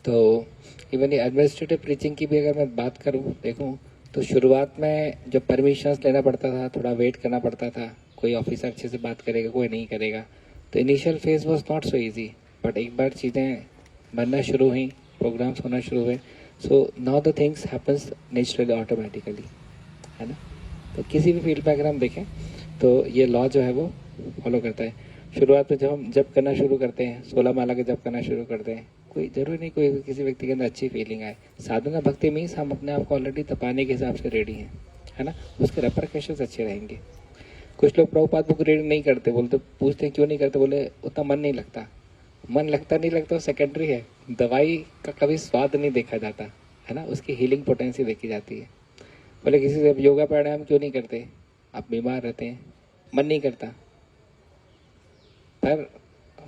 तो इवन ये administrative preaching की भी अगर मैं बात करूं देखूं तो शुरुआत में जब परमिशंस लेना पड़ता था, थोड़ा वेट करना पड़ता था, कोई ऑफिसर अच्छे से बात करेगा, कोई नहीं करेगा, तो initial phase was not so easy. But एक बार चीज़ें बनना शुरू हुई, प्रोग्राम्स होना शुरू हुए, so now the things happens naturally automatically, है ना। तो किसी भी फील्ड में अगर हम देखें तो ये लॉ जो है वो फॉलो करता है। शुरुआत में जब हम जब करना शुरू करते हैं, 16 माला के जब करना शुरू करते हैं, कोई जरूरी नहीं कोई किसी व्यक्ति के अंदर अच्छी फीलिंग आए। साधना भक्ति मीन्स हम अपने आप को ऑलरेडी तपाने के हिसाब से रेडी हैं, है ना। उसके रेपरकशंस अच्छे रहेंगे। कुछ लोग प्रभुपाद बुक रीड नहीं करते, बोलते, पूछते क्यों नहीं करते, बोले उतना मन नहीं लगता। मन लगता नहीं लगता सेकेंडरी है, दवाई का कभी स्वाद नहीं देखा जाता, है ना, उसकी हीलिंग पोटेंसी देखी जाती है। बोले किसी से योगा प्राणायाम क्यों नहीं करते, आप बीमार रहते हैं, मन नहीं करता। पर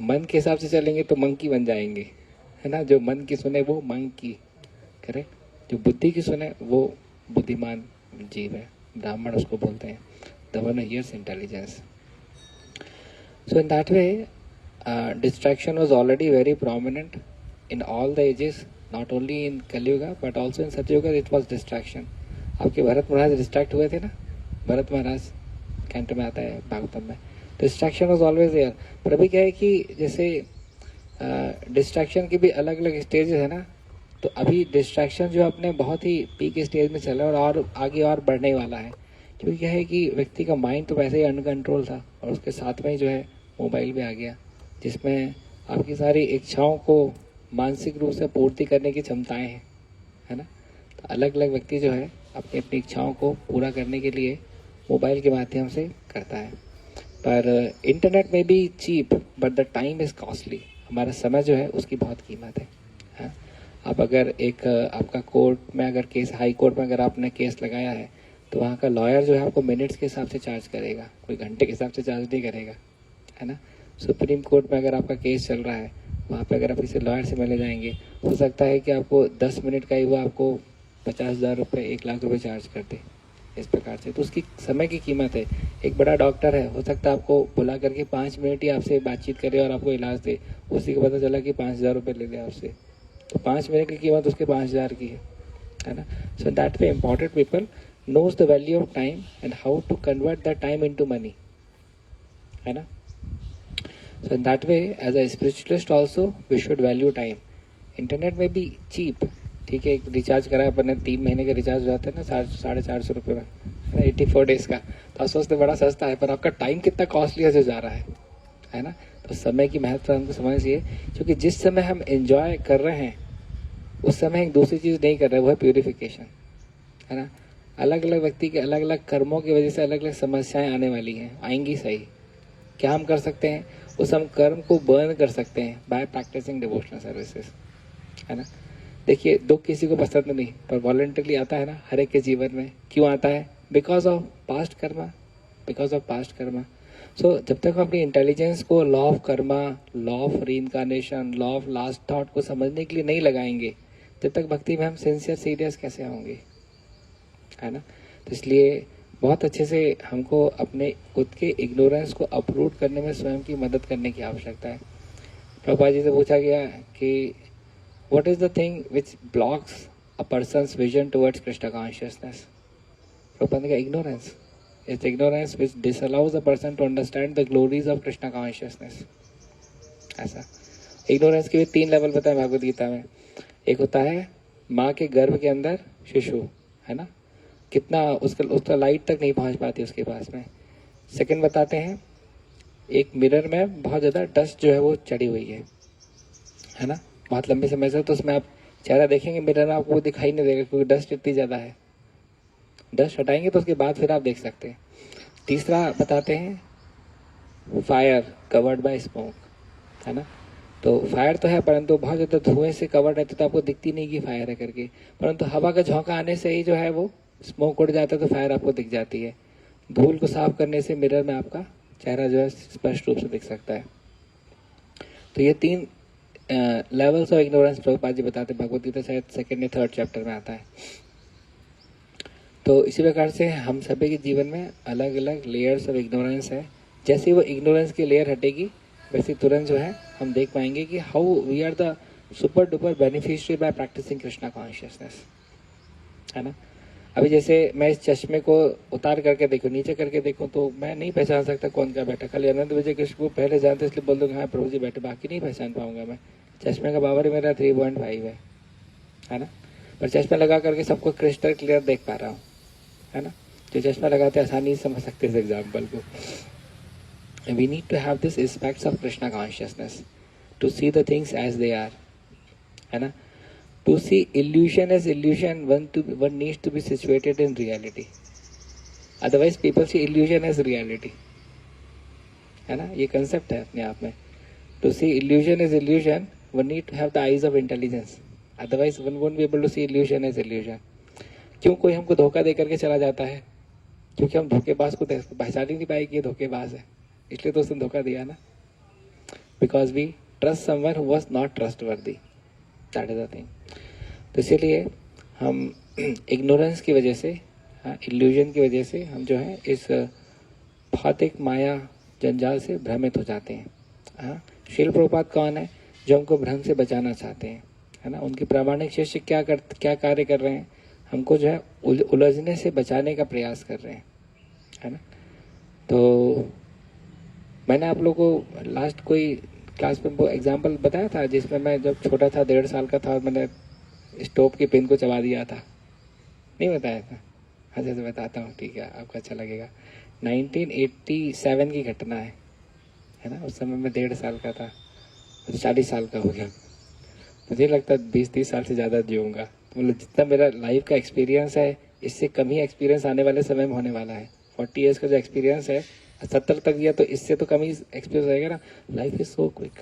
मन के हिसाब से चलेंगे तो मंकी बन जाएंगे, है ना। जो मन की सुने वो मंकी, करेक्ट। जो बुद्धि की सुने वो बुद्धिमान जीव है, ब्राह्मण उसको बोलते हैं, the one hears intelligence. So in that way distraction was already very prominent in all the ages, not only in Kali-yuga but also in Satya-yuga it was distraction. आपके भरत महाराज डिस्ट्रैक्ट हुए थे ना, भरत महाराज कैंट में आता है भागवतम में, डिस्ट्रैक्शन वॉज ऑलवेज देयर। पर अभी क्या है कि जैसे डिस्ट्रैक्शन की भी अलग अलग स्टेजेस है ना, तो अभी डिस्ट्रैक्शन जो अपने बहुत ही पीक स्टेज में चला है और आगे और बढ़ने वाला है। क्योंकि क्या है कि व्यक्ति का माइंड तो वैसे ही अनकंट्रोल था और उसके साथ में ही जो है मोबाइल भी आ गया, जिसमें आपकी सारी इच्छाओं को मानसिक रूप से पूर्ति करने की क्षमताएं हैं, है ना। तो अलग अलग व्यक्ति जो है अपनी अपनी इच्छाओं को पूरा करने के लिए मोबाइल के माध्यम से करता है। पर इंटरनेट में भी cheap but the time is costly. हमारा समय जो है उसकी बहुत कीमत है, हाँ? आप अगर एक आपका कोर्ट में अगर केस, हाई कोर्ट में अगर आपने केस लगाया है तो वहाँ का लॉयर जो है आपको मिनट्स के हिसाब से चार्ज करेगा, कोई घंटे के हिसाब से चार्ज नहीं करेगा, है ना। सुप्रीम कोर्ट में अगर आपका केस चल रहा है, वहाँ पे अगर आप किसी लॉयर से मिलने जाएंगे, हो सकता है कि आपको 10 मिनट का ही वो आपको 50,000 रुपये, 1 लाख रुपये चार्ज कर दे, इस प्रकार से। तो उसकी समय की कीमत है। एक बड़ा डॉक्टर है, हो सकता है आपको बुला करके 5 मिनट ही आपसे बातचीत करे और आपको इलाज दे, उसी को पता चला कि 5,000 रुपये ले लिया आपसे, तो 5 मिनट की कीमत उसके 5,000 की है ना। So that way important people knows the value of time and how to convert that time into money, है ना। So in that way as a spiritualist also we should value time. Internet में भी cheap, ठीक है, एक recharge करा अपने 3 महीने का रिचार्ज हो जाता है ना 450 रुपये में, 84 डेज का, तो आप सोचते बड़ा सस्ता है, पर आपका टाइम कितना कॉस्टली से जा रहा है ना। तो समय की महत्व हमको समझना चाहिए, क्योंकि जिस समय हम एंजॉय कर रहे हैं उस समय एक दूसरी चीज नहीं कर रहे, वो है प्यूरिफिकेशन, है ना। अलग अलग व्यक्ति के अलग अलग कर्मों की वजह से अलग अलग समस्याएं आने वाली हैं, आएंगी सही। क्या हम कर सकते हैं, उस हम कर्म को बर्न कर सकते हैं बाय प्रैक्टिसिंग डिवोशनल सर्विसेज, है ना। देखिए दुख किसी को पसंद नहीं, पर वॉलंटरली आता है ना हर एक के जीवन में। क्यों आता है, because of past karma, because of past karma. So जब तक हम अपनी इंटेलिजेंस को law of karma, law of reincarnation, law of last thought को समझने के लिए नहीं लगाएंगे, जब तक भक्ति में हम सिंसियर सीरियस कैसे होंगे, है ना। तो इसलिए बहुत अच्छे से हमको अपने खुद के इग्नोरेंस को अपरूट करने में स्वयं की मदद करने की आवश्यकता है। प्रभुपाद जी से पूछा गया कि what is the thing which blocks a person's vision towards Krishna consciousness. Prabhupada ने कहा ignorance. It's ignorance which disallows a person to understand the glories of Krishna consciousness. ऐसा इग्नोरेंस के भी 3 लेवल बताए भगवद गीता में। एक होता है माँ के गर्भ के अंदर शिशु, है ना, कितना उसका लाइट तक नहीं पहुंच पाती उसके पास में। सेकंड बताते हैं एक मिरर में बहुत ज्यादा डस्ट जो है वो चढ़ी हुई है ना, बहुत लंबे समय से, तो उसमें आप चेहरा देखेंगे मिरर में आपको दिखाई नहीं देगा क्योंकि डस्ट इतनी ज्यादा है। डस्ट हटाएंगे तो उसके बाद फिर आप देख सकते हैं। तीसरा बताते हैं फायर कवर्ड बाय स्मोक, है ना। तो फायर तो है परंतु बहुत ज्यादा धुएं से कवर्ड रहते तो आपको दिखती नहीं कि फायर है करके, परंतु हवा का झोंका आने से ही जो है वो स्मोक उड़ जाता है तो फायर आपको दिख जाती है। धूल को साफ करने से मिरर में आपका चेहरा जो है स्पष्ट रूप से दिख सकता है। तो ये 3 levels of ignorance Prabhupada ji बताते हैं, भगवद गीता शायद 2nd या 3rd चैप्टर में आता है। तो इसी प्रकार से हम सभी के जीवन में अलग अलग लेयर्स ऑफ इग्नोरेंस है। जैसे वो इग्नोरेंस की लेयर हटेगी वैसे तुरंत जो है हम देख पाएंगे कि how we are the super duper beneficiary by practising Krishna consciousness, है ना। अभी जैसे मैं इस चश्मे को उतार करके देखूं, नीचे करके देखूं, तो मैं नहीं पहचान सकता कौन क्या बैठा। खाली अनंत विजय कृष्ण को पहले जानते इसलिए बोल दूंगा हाँ प्रभु जी बैठे, बाकी नहीं पहचान पाऊंगा मैं। चश्मे का पावर मेरा 3.5 है ना। पर चश्मा लगा करके सबको क्रिस्टल क्लियर देख पा रहा हूँ, है ना। जो चश्मा लगाते आसानी से समझ सकते इस एग्जाम्पल को। We need to have this aspects of Krishna consciousness to see the things as they are, है ना। To see illusion as illusion, one needs to be situated in reality. Otherwise, people see illusion as reality. है ना, ये concept है अपने आप में. To see illusion as illusion, one need to have the eyes of intelligence. Otherwise, one won't be able to see illusion as illusion. क्यों कोई हमको धोखा दे करके चला जाता है? क्योंकि हम धोखेबाज को पहचान ही नहीं पाए कि ये धोखेबाज है, इसलिए तो उसने धोखा दिया ना. Because we trust someone who was not trustworthy. That is the thing. तो इसीलिए हम इग्नोरेंस की वजह से, इल्यूजन की वजह से हम जो है इस भौतिक माया जंजाल से भ्रमित हो जाते हैं. हाँ, श्रील प्रभुपाद कौन है जो हमको भ्रम से बचाना चाहते हैं, है ना. उनके प्रामाणिक शिष्य क्या कार्य कर रहे हैं, हमको जो है उलझने से बचाने का प्रयास कर रहे हैं, है ना. तो मैंने आप लोगों को लास्ट कोई क्लास में वो एग्जाम्पल बताया था जिसमें मैं जब छोटा था 1.5 साल का था और मैंने स्टोव की पिन को चबा दिया था. नहीं बताया था? हाँ जैसे बताता हूँ, ठीक है, आपको अच्छा लगेगा. 1987 की घटना है ना. उस समय मैं 1.5 साल का था, 40 साल का हो गया. मुझे लगता है 20-30 साल से ज़्यादा जीऊँगा. तो मतलब जितना मेरा लाइफ का एक्सपीरियंस है, इससे कम ही एक्सपीरियंस आने वाले समय में होने वाला है. 40 ईयर्स का जो एक्सपीरियंस है 70 तक गया तो इससे तो कम ही एक्सपीरियंस रहेगा ना. Life is so quick.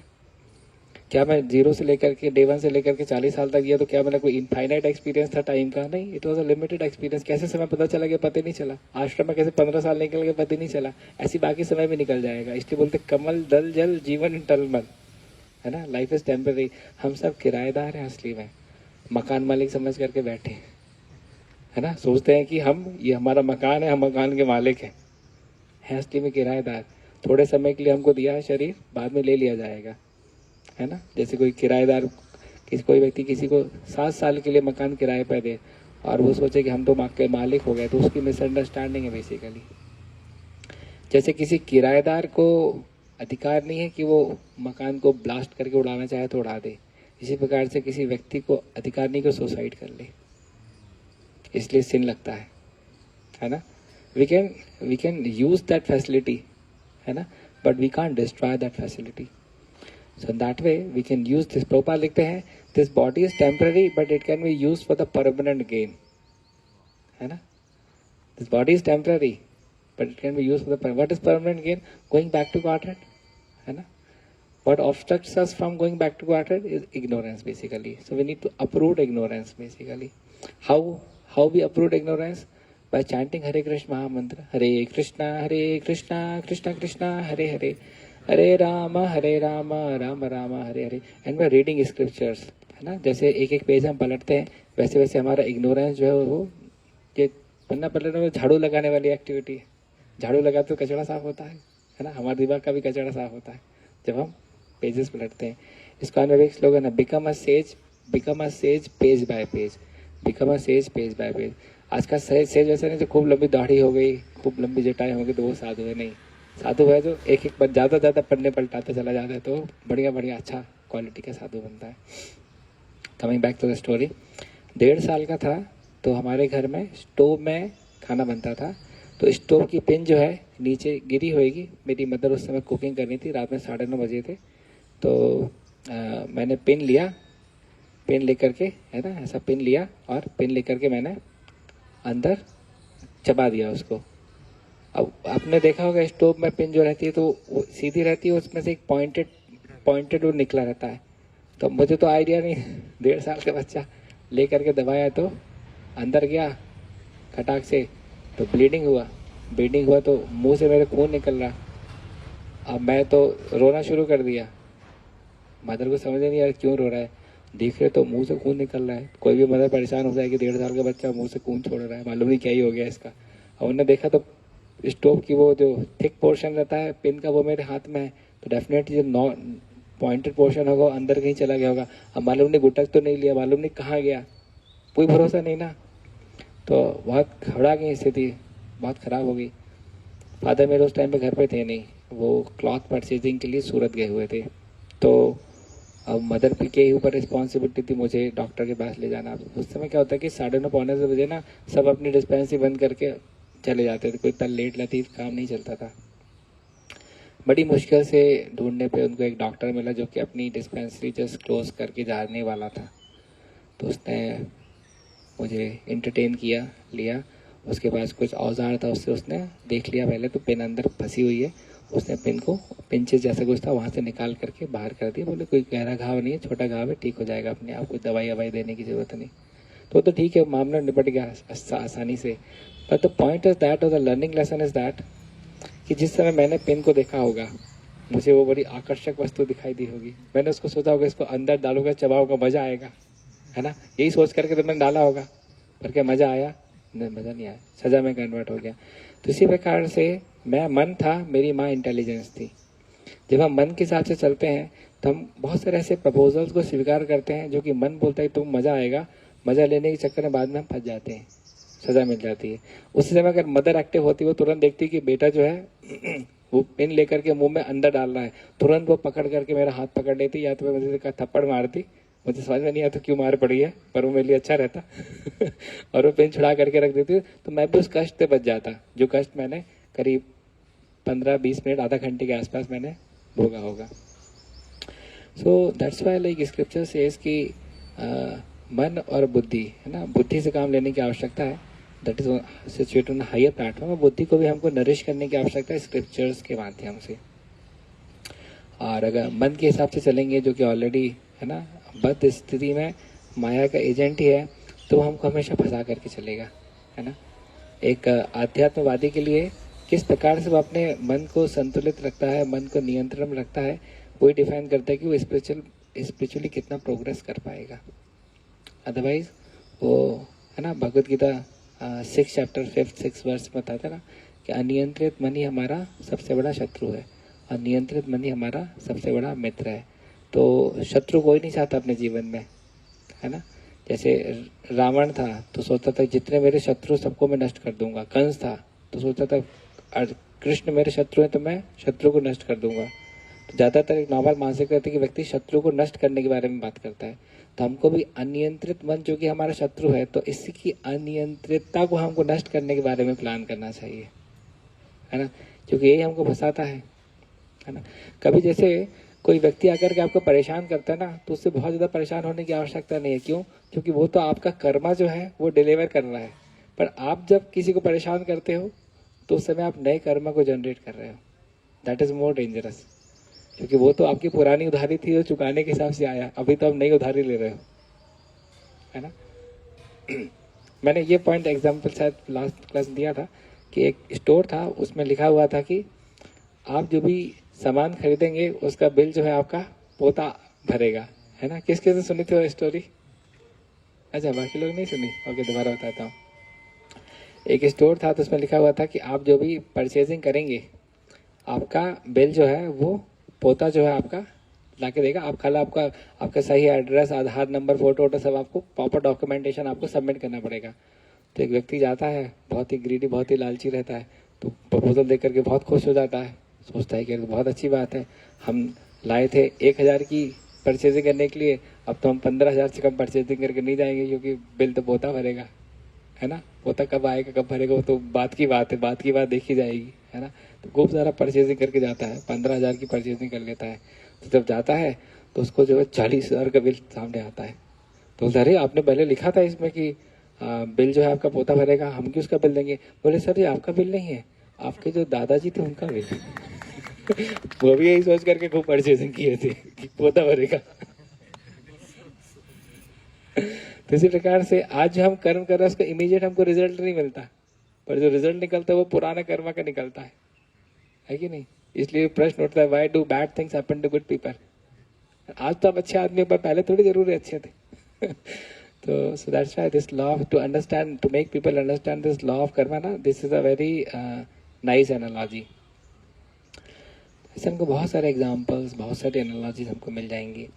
क्या मैं 0 से लेकर के डे 1 से लेकर के 40 साल तक गया तो क्या मेरा कोई इनफाइनाइट एक्सपीरियंस था टाइम का? नहीं, it was a limited experience. कैसे समय पता चला गया पता नहीं चला. आश्रम में कैसे 15 साल निकल गए पता नहीं चला. ऐसी बाकी समय भी निकल जाएगा. इसलिए बोलते कमल दल जल जीवन टलमल, है ना. Life is temporary. हम सब किराएदार हैं असली में, मकान मालिक समझ करके बैठे, है ना. सोचते हैं कि ये हमारा मकान है, हम मकान के मालिक हैं. असली में किराएदार. थोड़े समय के लिए हमको दिया है शरीर, बाद में ले लिया जाएगा, है ना. जैसे कोई किराएदार, कोई व्यक्ति किसी को 7 साल के लिए मकान किराए पर दे और वो सोचे कि हम तो के मालिक हो गए, तो उसकी मिसअंडरस्टैंडिंग है बेसिकली. जैसे किसी किराएदार को अधिकार नहीं है कि वो मकान को ब्लास्ट करके उड़ाना चाहे तो उड़ा दे. इसी प्रकार से किसी व्यक्ति को अधिकार नहीं कि सुसाइड कर ले, इसलिए सिन लगता है ना. We can use that facility, है ना, but we can't destroy that facility. So in that way we can use this. Prabhupada लिखते हैं this body is temporary but it can be used for the permanent gain, है ना. This body is temporary but it can be used for the what is permanent gain? Going back to Godhead, है ना. What obstructs us from going back to Godhead is ignorance basically. So we need to uproot ignorance basically. How we uproot ignorance? By chanting Hare Krishna Mahamantra. Hare Krishna Krishna Krishna Hare Hare, Hare Rama Rama Rama Hare Hare. And by reading scriptures, है ना. जैसे एक एक page हम पलटते हैं वैसे वैसे हमारा इग्नोरेंस जो है वो, ये पन्ना पलटने में झाड़ू लगाने वाली एक्टिविटी है. झाड़ू लगाते तो कचरा साफ होता है ना. हमारे दिमाग का भी कचरा साफ होता है जब हम पेजेस पलटते हैं. इसका एक स्लोगन है, become a says page bye page. Become a says page bye page. आज का सेज वैसे नहीं जो खूब लंबी दाढ़ी हो गई, खूब लंबी जटाएं हो गई तो वो साधु है. नहीं, साधु है जो एक एक बार ज़्यादा पन्ने पलटाते चला जाता है तो बढ़िया अच्छा क्वालिटी का साधु बनता है. Coming back to the story. 1.5 साल का था तो हमारे घर में स्टोव में खाना बनता था. तो स्टोव की पिन जो है नीचे गिरी होगी. मेरी मदर उस समय कुकिंग करनी थी, रात में 9:30 बजे थे. तो मैंने पिन लिया, पिन लेकर के, है ना, ऐसा पिन लिया और पिन लेकर के मैंने अंदर चबा दिया उसको. अब आपने देखा होगा स्टोव में पिन जो रहती है तो वो सीधी रहती है, उसमें से एक पॉइंटेड वो निकला रहता है. तो मुझे तो आइडिया नहीं, 1.5 साल का बच्चा ले करके दबाया तो अंदर गया खटाक से, तो ब्लीडिंग हुआ तो मुंह से मेरे खून निकल रहा. अब मैं तो रोना शुरू कर दिया. मदर को समझ नहीं यार क्यों रो रहा है. देख रहे तो मुंह से खून निकल रहा है. कोई भी मदर परेशान हो जाएगी, 1.5 साल का बच्चा मुंह से खून छोड़ रहा है, मालूम नहीं क्या ही हो गया इसका. और उन्होंने देखा तो स्टोव की वो जो थिक पोर्शन रहता है पिन का वो मेरे हाथ में है. तो डेफिनेटली जब पॉइंटेड पोर्शन होगा अंदर कहीं चला गया होगा, अब मालूम नहीं गुटक तो नहीं लिया, मालूम नहीं कहाँ गया, कोई भरोसा नहीं ना। तो बहुत घबरा गई स्थिति, बहुत ख़राब हो गई। फादर मेरे उस टाइम पे घर पे थे नहीं, वो क्लॉथ परचेजिंग के लिए सूरत गए हुए थे। तो अब मदर के ही ऊपर रिस्पॉन्सिबिलिटी थी मुझे डॉक्टर के पास ले जाना। उस समय क्या होता है कि 9:30 पौने 10 बजे ना सब अपनी डिस्पेंसरी बंद करके चले जाते थे, कोई इतना लेट लतीफ काम नहीं चलता था। बड़ी मुश्किल से ढूंढने पे उनको एक डॉक्टर मिला जो कि अपनी डिस्पेंसरी जस्ट क्लोज करके जाने वाला था। तो उसने मुझे एंटरटेन किया, लिया, उसके पास कुछ औजार था, उससे उसने देख लिया पहले तो पिन अंदर फंसी हुई है, उसने पिन को पिंचेस जैसा कुछ था वहाँ से निकाल करके बाहर कर दिया। बोले कोई गहरा घाव नहीं है, छोटा घाव है, ठीक हो जाएगा अपने आप, कोई दवाई ववाई देने की जरूरत नहीं। तो ठीक है, मामला निपट गया आसानी से। But the point is that, और the learning lesson is that कि जिस समय मैंने पिन को देखा होगा मुझे वो बड़ी आकर्षक वस्तु दिखाई दी होगी, मैंने उसको सोचा होगा इसको अंदर डालूंगा, चबाऊंगा, मजा आएगा, है ना, यही सोच करके तो मैंने डाला होगा। पर क्या मजा आया? नहीं, मजा नहीं आया, सजा में कन्वर्ट हो गया। तो इसी प्रकार से मैं मन था, मेरी माँ इंटेलिजेंस थी। जब हम मन के हिसाब से चलते हैं तो हम बहुत सारे ऐसे प्रपोजल्स को स्वीकार करते हैं जो कि मन बोलता है तुम मजा आएगा, मजा लेने के चक्कर में बाद में हम फंस जाते हैं, सजा मिल जाती है। उस समय अगर मदर एक्टिव होती, वो तुरंत देखती कि बेटा जो है वो पिन लेकर के मुंह में अंदर डाल रहा है, तुरंत वो पकड़ करके मेरा हाथ पकड़ लेती, या तो मुझे थप्पड़ मारती, मुझे समझ में नहीं आता क्यों मार पड़ी है, पर वो मेरे लिए अच्छा रहता और वो पिन छुड़ा करके रख देती, तो मैं भी उस कष्ट से बच जाता, जो कष्ट मैंने करीब 15-20 मिनट, आधा घंटे के आसपास मैंने भोगा होगा। So that's why like scripture says कि मन और बुद्धि, है ना, बुद्धि से काम लेने की आवश्यकता है, that is situated on higher platform. बुद्धि को भी हमको नरिश करने की आवश्यकता है स्क्रिप्चर्स के माध्यम से। और अगर मन के हिसाब से चलेंगे, जो कि ऑलरेडी, है ना, बद्ध स्थिति में माया का एजेंट ही है, तो वो हमको हमेशा फंसा करके चलेगा, है ना। एक आध्यात्मवादी के लिए किस प्रकार से वो अपने मन को संतुलित रखता है, मन को नियंत्रण में रखता है, वही डिफाइन करता है कि वो स्पिरिचुअली कितना प्रोग्रेस कर पाएगा। अदरवाइज वो, है ना, भगवत गीता 6 चैप्टर 5-6 वर्ष में बताता है ना कि अनियंत्रित मन ही हमारा सबसे बड़ा शत्रु है, अनियंत्रित मन ही हमारा सबसे बड़ा मित्र है। तो शत्रु कोई नहीं चाहता अपने जीवन में, है ना। जैसे रावण था तो सोचता था जितने मेरे शत्रु सबको मैं नष्ट कर दूंगा, कंस था तो सोचता था कृष्ण मेरे शत्रु है तो मैं शत्रु को नष्ट कर दूंगा। तो ज्यादातर एक नॉर्मल मानसिकता रहती है कि व्यक्ति शत्रु को नष्ट करने के बारे में बात करता है। तो हमको भी अनियंत्रित मन जो कि हमारा शत्रु है, तो इसकी अनियंत्रितता को हमको नष्ट करने के बारे में प्लान करना चाहिए, है ना, क्योंकि यही हमको फंसाता है ना। कभी जैसे कोई व्यक्ति आकर के आपको परेशान करता है ना, तो उससे बहुत ज्यादा परेशान होने की आवश्यकता नहीं है। क्यों? क्योंकि वो तो आपका कर्मा जो है वो डिलीवर कर रहा है। पर आप जब किसी को परेशान करते हो तो उस समय आप नए कर्मा को जनरेट कर रहे हो, दैट इज मोर डेंजरस। क्योंकि वो तो आपकी पुरानी उधारी थी जो चुकाने के हिसाब से आया, अभी तो आप नई उधारी ले रहे हो, है ना। मैंने ये पॉइंट एग्जाम्पल शायद लास्ट क्लास दिया था कि एक स्टोर था, उसमें लिखा हुआ था कि आप जो भी सामान खरीदेंगे उसका बिल जो है आपका पोता भरेगा, है ना। किस किसने सुनी थी वो स्टोरी? अच्छा, बाकी लोग नहीं सुनी? ओके, दोबारा बताता हूँ। एक स्टोर था तो उसमें लिखा हुआ था कि आप जो भी परचेजिंग करेंगे आपका बिल जो है वो पोता जो है आपका लाके देगा। आप खाली आपका सही एड्रेस, आधार नंबर, फोटो वोटो सब आपको प्रॉपर डॉक्यूमेंटेशन आपको सबमिट करना पड़ेगा। तो एक व्यक्ति जाता है, बहुत ही ग्रीडी, बहुत ही लालची रहता है, तो प्रपोजल देख करके बहुत खुश हो जाता है, सोचता है कि बहुत अच्छी बात है, हम लाए थे 1,000 की परचेजिंग करने के लिए, अब तो हम 15,000 से कम परचेजिंग करके नहीं जाएंगे क्योंकि बिल तो पोता भरेगा, है ना। पोता कब आएगा कब भरेगा वो तो बात की बात है, बात की बात देखी जाएगी, है ना। तो खूब सारा परचेजिंग करके जाता है, 15,000 की परचेजिंग कर लेता है। तो जब जाता है तो उसको जो है 40,000 का बिल सामने आता है। तो अरे आपने पहले लिखा था इसमें कि बिल जो है आपका पोता भरेगा, हम क्यों उसका बिल देंगे? बोले सर ये आपका बिल नहीं है, आपके जो दादाजी थे उनका बिल वो भी यही सोच करके खूब परचेजिंग किए थे कि पोता भरेगा। तो इसी प्रकार से आज जो हम कर्म कर रहे हैं उसका इमीडिएट हमको रिजल्ट नहीं मिलता, पर जो रिजल्ट निकलता है वो पुराना कर्मा का निकलता है कि नहीं। इसलिए प्रश्न उठता है, why do bad things happen to good people. आज तो आप अच्छे आदमी, पर पहले थोड़ी जरूर अच्छे थे। तो so that's why this law to understand, to make people understand this law of karma ना, this is a very nice analogy. ऐसे हमको बहुत सारे एग्जांपल्स, बहुत सारे एनालॉजीज हमको मिल जाएंगी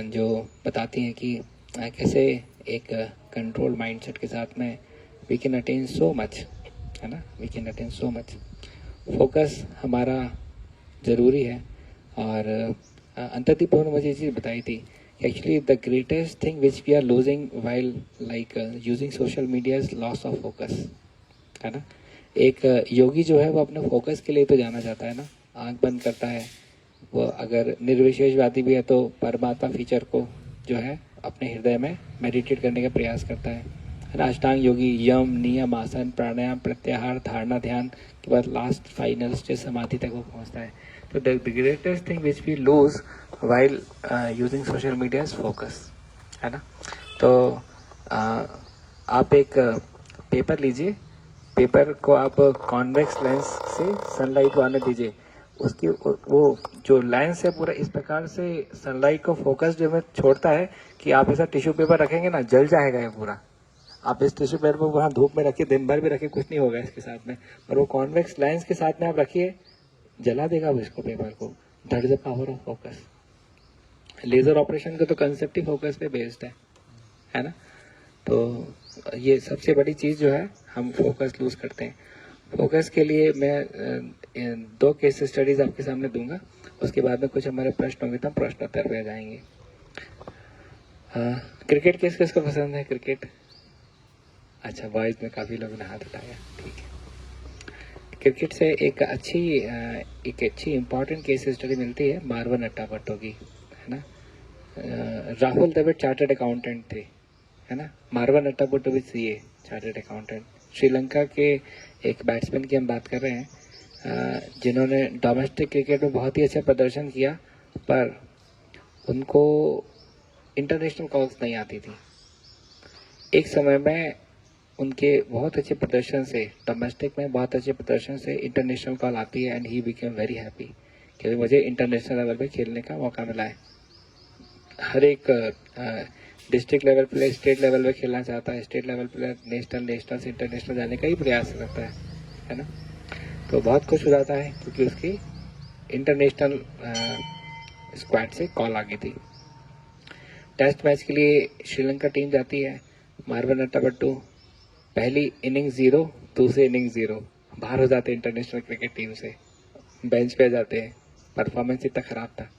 जो बताती हैं कि कैसे एक कंट्रोल माइंडसेट के साथ में we can attain so much, है ना, we can attain so much. Focus हमारा ज़रूरी है। और अंतर्दीप ने मुझे ये चीज़ बताई थी कि actually the greatest thing which we are losing while like using social media is loss of focus, है ना। एक योगी जो है वो अपने फोकस के लिए तो जाना जाता है ना, आंख बंद करता है वो, अगर निर्विशेषवादी भी है तो परमात्मा फीचर को जो है अपने हृदय में मेडिटेट करने का प्रयास करता है ना। अष्टांग योगी यम, नियम, आसन, प्राणायाम, प्रत्याहार, धारणा, ध्यान के बाद लास्ट फाइनल स्टेज समाधि तक वो पहुंचता है। तो the greatest thing which we lose while using social media is focus, है ना। तो आप एक पेपर लीजिए, पेपर को आप कॉन्वेक्स लेंस से सनलाइट को आने दीजिए, उसकी वो जो लेंस है पूरा इस प्रकार से सनलाइट को फोकस जो है छोड़ता है कि आप ऐसा टिश्यू पेपर रखेंगे ना, जल जाएगा ये पूरा। आप इस टिश्यू पेपर को वहाँ धूप में रखिए, दिन भर भी रखिए, कुछ नहीं होगा इसके साथ में, और वो कॉन्वेक्स लेंस के साथ में आप रखिए, जला देगा वो इसको पेपर को। That is the power of focus. Laser operation का तो कंसेप्ट ही फोकस पे बेस्ड है ना। तो ये सबसे बड़ी चीज जो है, हम फोकस लूज करते हैं। फोकस के लिए मैं 2 केस स्टडीज आपके सामने दूंगा, उसके बाद में कुछ हमारे प्रश्न होंगे तो हम प्रश्नोत्तर पे जाएंगे। क्रिकेट किसको पसंद है? क्रिकेट, अच्छा, बॉयज में काफी लोगों ने हाथ उठाया, ठीक है। क्रिकेट से एक अच्छी इंपॉर्टेंट केस स्टडी मिलती है मार्वन अट्टापट्टो की, है ना। राहुल द्रविड़ चार्टर्ड अकाउंटेंट थे, है ना। मार्वन अट्टापट्टो भी सीए चार्टर्ड अकाउंटेंट। श्रीलंका के एक बैट्समैन की हम बात कर रहे हैं जिन्होंने डोमेस्टिक क्रिकेट में बहुत ही अच्छा प्रदर्शन किया, पर उनको इंटरनेशनल कॉल्स नहीं आती थी। एक समय में उनके बहुत अच्छे प्रदर्शन से, डोमेस्टिक में बहुत अच्छे प्रदर्शन से इंटरनेशनल कॉल आती है and he became very happy कि मुझे इंटरनेशनल लेवल पे खेलने का मौका मिला है। हर एक डिस्ट्रिक्ट लेवल पे, स्टेट लेवल पे खेलना चाहता है, स्टेट लेवल पे नेशनल से इंटरनेशनल जाने का ही प्रयास करता है ना। तो बहुत खुश हो जाता है क्योंकि उसकी इंटरनेशनल स्क्वाड से कॉल आ गई थी। टेस्ट मैच के लिए श्रीलंका टीम जाती है। मार्वन अट्टापट्टू पहली इनिंग 0, दूसरी इनिंग 0, बाहर हो जाते हैं इंटरनेशनल क्रिकेट टीम से, बेंच पे जाते हैं। परफॉर्मेंस इतना खराब था,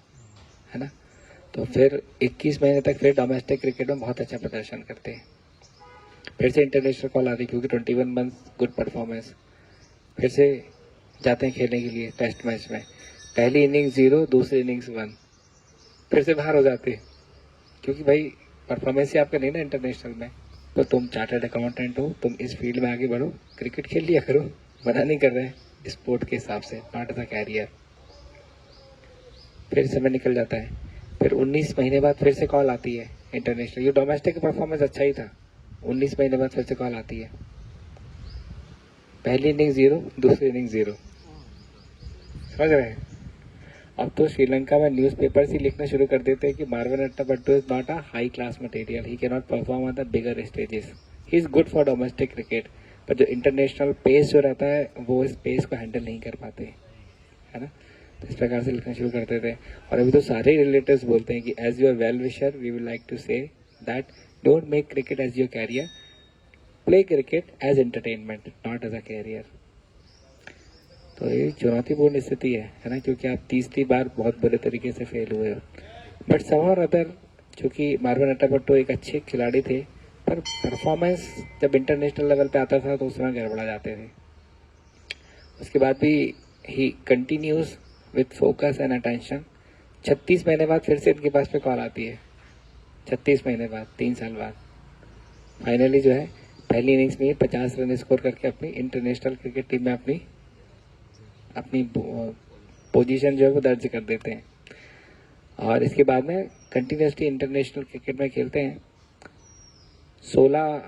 है ना। तो फिर 21 महीने तक फिर डोमेस्टिक क्रिकेट में बहुत अच्छा प्रदर्शन करते हैं। फिर से इंटरनेशनल कॉल आती क्योंकि 21 मंथ गुड परफॉर्मेंस। फिर से जाते हैं खेलने के लिए टेस्ट मैच में, पहली इनिंग 0, दूसरी इनिंग्स 1, फिर से बाहर हो जाते हैं क्योंकि भाई परफॉर्मेंस ही आपका नहीं ना इंटरनेशनल में। तो तुम चार्टर्ड अकाउंटेंट हो, तुम इस फील्ड में आगे बढ़ो, क्रिकेट खेल लिया करो, मना नहीं कर रहे स्पोर्ट के हिसाब से, नॉट द कैरियर। फिर समय निकल जाता है, फिर 19 महीने बाद फिर से कॉल आती है इंटरनेशनल। ये डोमेस्टिक परफॉर्मेंस अच्छा ही था, 19 महीने बाद फिर से कॉल आती है, पहली इनिंग 0, दूसरी इनिंग 0, समझ रहे हैं। अब तो श्रीलंका में न्यूज़पेपर्स ही लिखना शुरू कर देते हैं कि Mervyn Atapattu is not a high class material, he can not perform on the bigger stages, he is good for domestic cricket, पर जो इंटरनेशनल पेस जो रहता है वो इस पेस को हैंडल नहीं कर पाते, है ना। तो इस प्रकार से लिखना शुरू करते थे। और अभी तो सारे रिलेटिव्स बोलते हैं कि as your well wisher we would like to say that don't make cricket as your career, play cricket as entertainment, not as a career. तो ये चुनौतीपूर्ण स्थिति है ना, क्योंकि आप 30वीं बार बहुत बुरे तरीके से फेल हुए हो। बट समहाउ अदर, चूंकि मार्वन अट्टापट्टू एक अच्छे खिलाड़ी थे, पर परफॉर्मेंस जब इंटरनेशनल लेवल पे आता था तो उस समय गड़बड़ा जाते थे। उसके बाद भी ही continues with focus and attention. 36 महीने बाद फिर से इनके पास पे कॉल आती है, 36 महीने बाद, 3 साल बाद। फाइनली जो है पहली इनिंग्स में 50 रन स्कोर करके अपनी इंटरनेशनल क्रिकेट टीम में अपनी पोजीशन जो है वो दर्ज कर देते हैं। और इसके बाद में कंटिन्यूसली इंटरनेशनल क्रिकेट में खेलते हैं, 16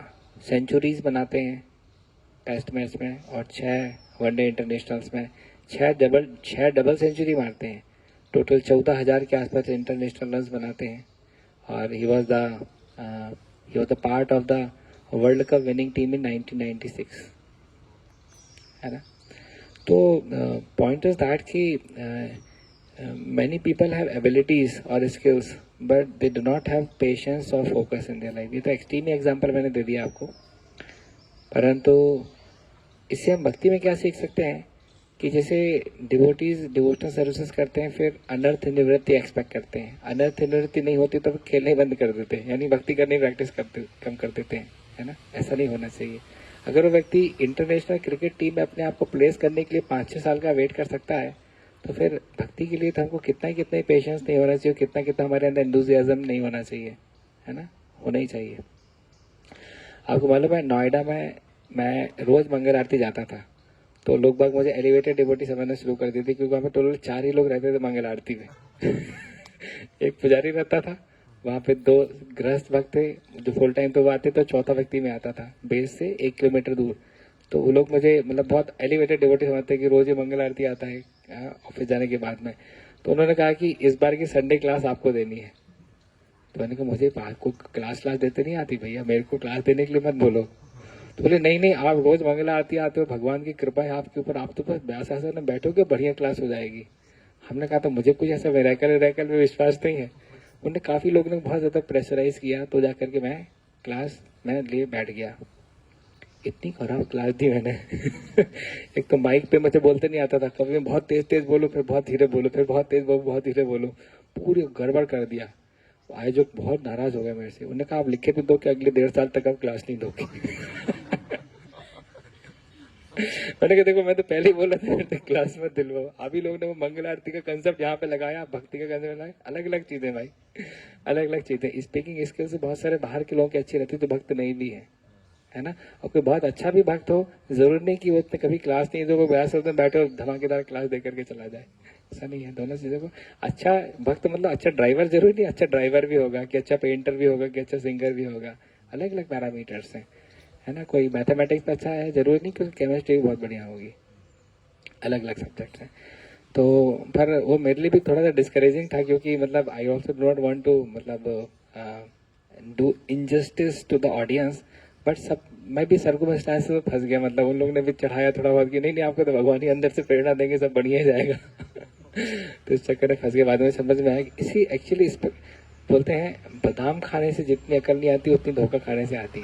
सेंचुरीज बनाते हैं टेस्ट मैच में, और 6 वनडे इंटरनेशनल्स में 6 डबल सेंचुरी मारते हैं। टोटल 14,000 के आसपास इंटरनेशनल रन बनाते हैं। और he was the part of the world cup winning team in 1996, है ना। तो पॉइंट इज दैट कि many people have abilities or skills but they do not have patience or focus in their life. ये तो extreme example मैंने दे दिया आपको, परंतु इससे हम भक्ति में क्या सीख सकते हैं कि जैसे डिवोटीज डिवोशनल सर्विसेज करते हैं, फिर अनर्थ निवृत्ति एक्सपेक्ट करते हैं। अनर्थ निवृत्ति नहीं होती तो खेलने बंद कर देते हैं, यानी भक्ति करने की प्रैक्टिस करते कम कर देते हैं, है ना। ऐसा नहीं होना चाहिए। अगर वो व्यक्ति इंटरनेशनल क्रिकेट टीम में अपने आप को प्लेस करने के लिए 5-6 साल का वेट कर सकता है, तो फिर भक्ति के लिए तो हमको कितना ही पेशेंस नहीं होना चाहिए, कितना हमारे अंदर एंथुसियाज्म नहीं होना चाहिए, है ना। होना ही चाहिए। आपको मालूम है, नोएडा में मैं रोज मंगल आरती जाता था, तो लोग बाग मुझे एलिवेटेड डिवोटी समझना शुरू कर दी थी, क्योंकि वहाँ पे टोटल 4 ही लोग रहते थे मंगल आरती में। एक पुजारी रहता था, वहाँ पे 2 गृहस्थ भक्त थे जो फुल टाइम पे वो आते, तो चौथा व्यक्ति में आता था बेस से 1 किलोमीटर दूर। तो वो लोग मुझे मतलब बहुत एलिवेटेड डिवोटी समझते हैं कि रोज ये मंगल आरती आता है ऑफिस जाने के बाद में। तो उन्होंने कहा कि इस बार की संडे क्लास आपको देनी है। तो मैंने कहा मुझे को क्लास देते नहीं आती भैया, मेरे को क्लास देने के लिए मत बोलो। तो बोले नहीं आप रोज मंगल आरती आते हो, भगवान की कृपा है आपके ऊपर, आप तो बस ब्यास आसन में बैठोगे, बढ़िया क्लास हो जाएगी। हमने कहा तो मुझे कुछ ऐसा मेरेकल में विश्वास नहीं है। उन्हें काफी लोगों ने बहुत ज्यादा प्रेशराइज किया, तो जाकर के मैं क्लास में लिए बैठ गया। इतनी खराब क्लास दी मैंने। एक तो माइक पे मुझे बोलते नहीं आता था, कभी मैं बहुत तेज बोलो, फिर बहुत धीरे बोलो, फिर बहुत तेज बोलो, बहुत धीरे बोलो, पूरी गड़बड़ कर दिया। आयोजक बहुत नाराज हो गए मेरे से। उन्होंने कहा आप लिखे तो दो कि अगले 1.5 साल तक आप क्लास नहीं दोगे। मैंने कहा देखो मैं तो पहले ही बोला था क्लास में दिलवाओ। अभी लोगों ने वो मंगल आरती का कंसेप्ट यहाँ पे लगाया, भक्ति का कंसेप्ट लगाया, अलग अलग चीजें भाई, अलग अलग चीजें। स्पीकिंग स्किल से बहुत सारे बाहर के लोगों की अच्छी रहती, तो भक्त नहीं भी है ना। और कोई बहुत अच्छा भी भक्त हो, जरूर नहीं कि वो कभी क्लास नहीं दो, वो ब्यास में बैठे और धमाकेदार क्लास दे करके चला जाए, ऐसा नहीं है। दोनों चीजों को अच्छा भक्त मतलब अच्छा ड्राइवर जरूरी नहीं, अच्छा ड्राइवर भी होगा, कि अच्छा पेंटर भी होगा, कि अच्छा सिंगर भी होगा, अलग अलग पैरामीटर्स हैं, है ना। कोई मैथमेटिक्स में अच्छा है जरूरी नहीं कि केमिस्ट्री भी बहुत बढ़िया होगी, अलग अलग सब्जेक्ट हैं। तो पर वो मेरे लिए भी थोड़ा सा डिस्करेजिंग था, क्योंकि मतलब I also do not want to मतलब do injustice to the audience, but सब मैं भी सर्कमस्टेंसेस में फंस गया। मतलब उन लोगों ने भी चढ़ाया थोड़ा बहुत कि नहीं आपको तो भगवान ही अंदर से प्रेरणा देंगे, सब बढ़िया ही जाएगा। तो इस चक्कर में फंस गया। बाद में समझ में आया कि इसी एक्चुअली इस पर बोलते हैं बादाम खाने से जितनी अकल नहीं आती उतनी धोखा खाने से आती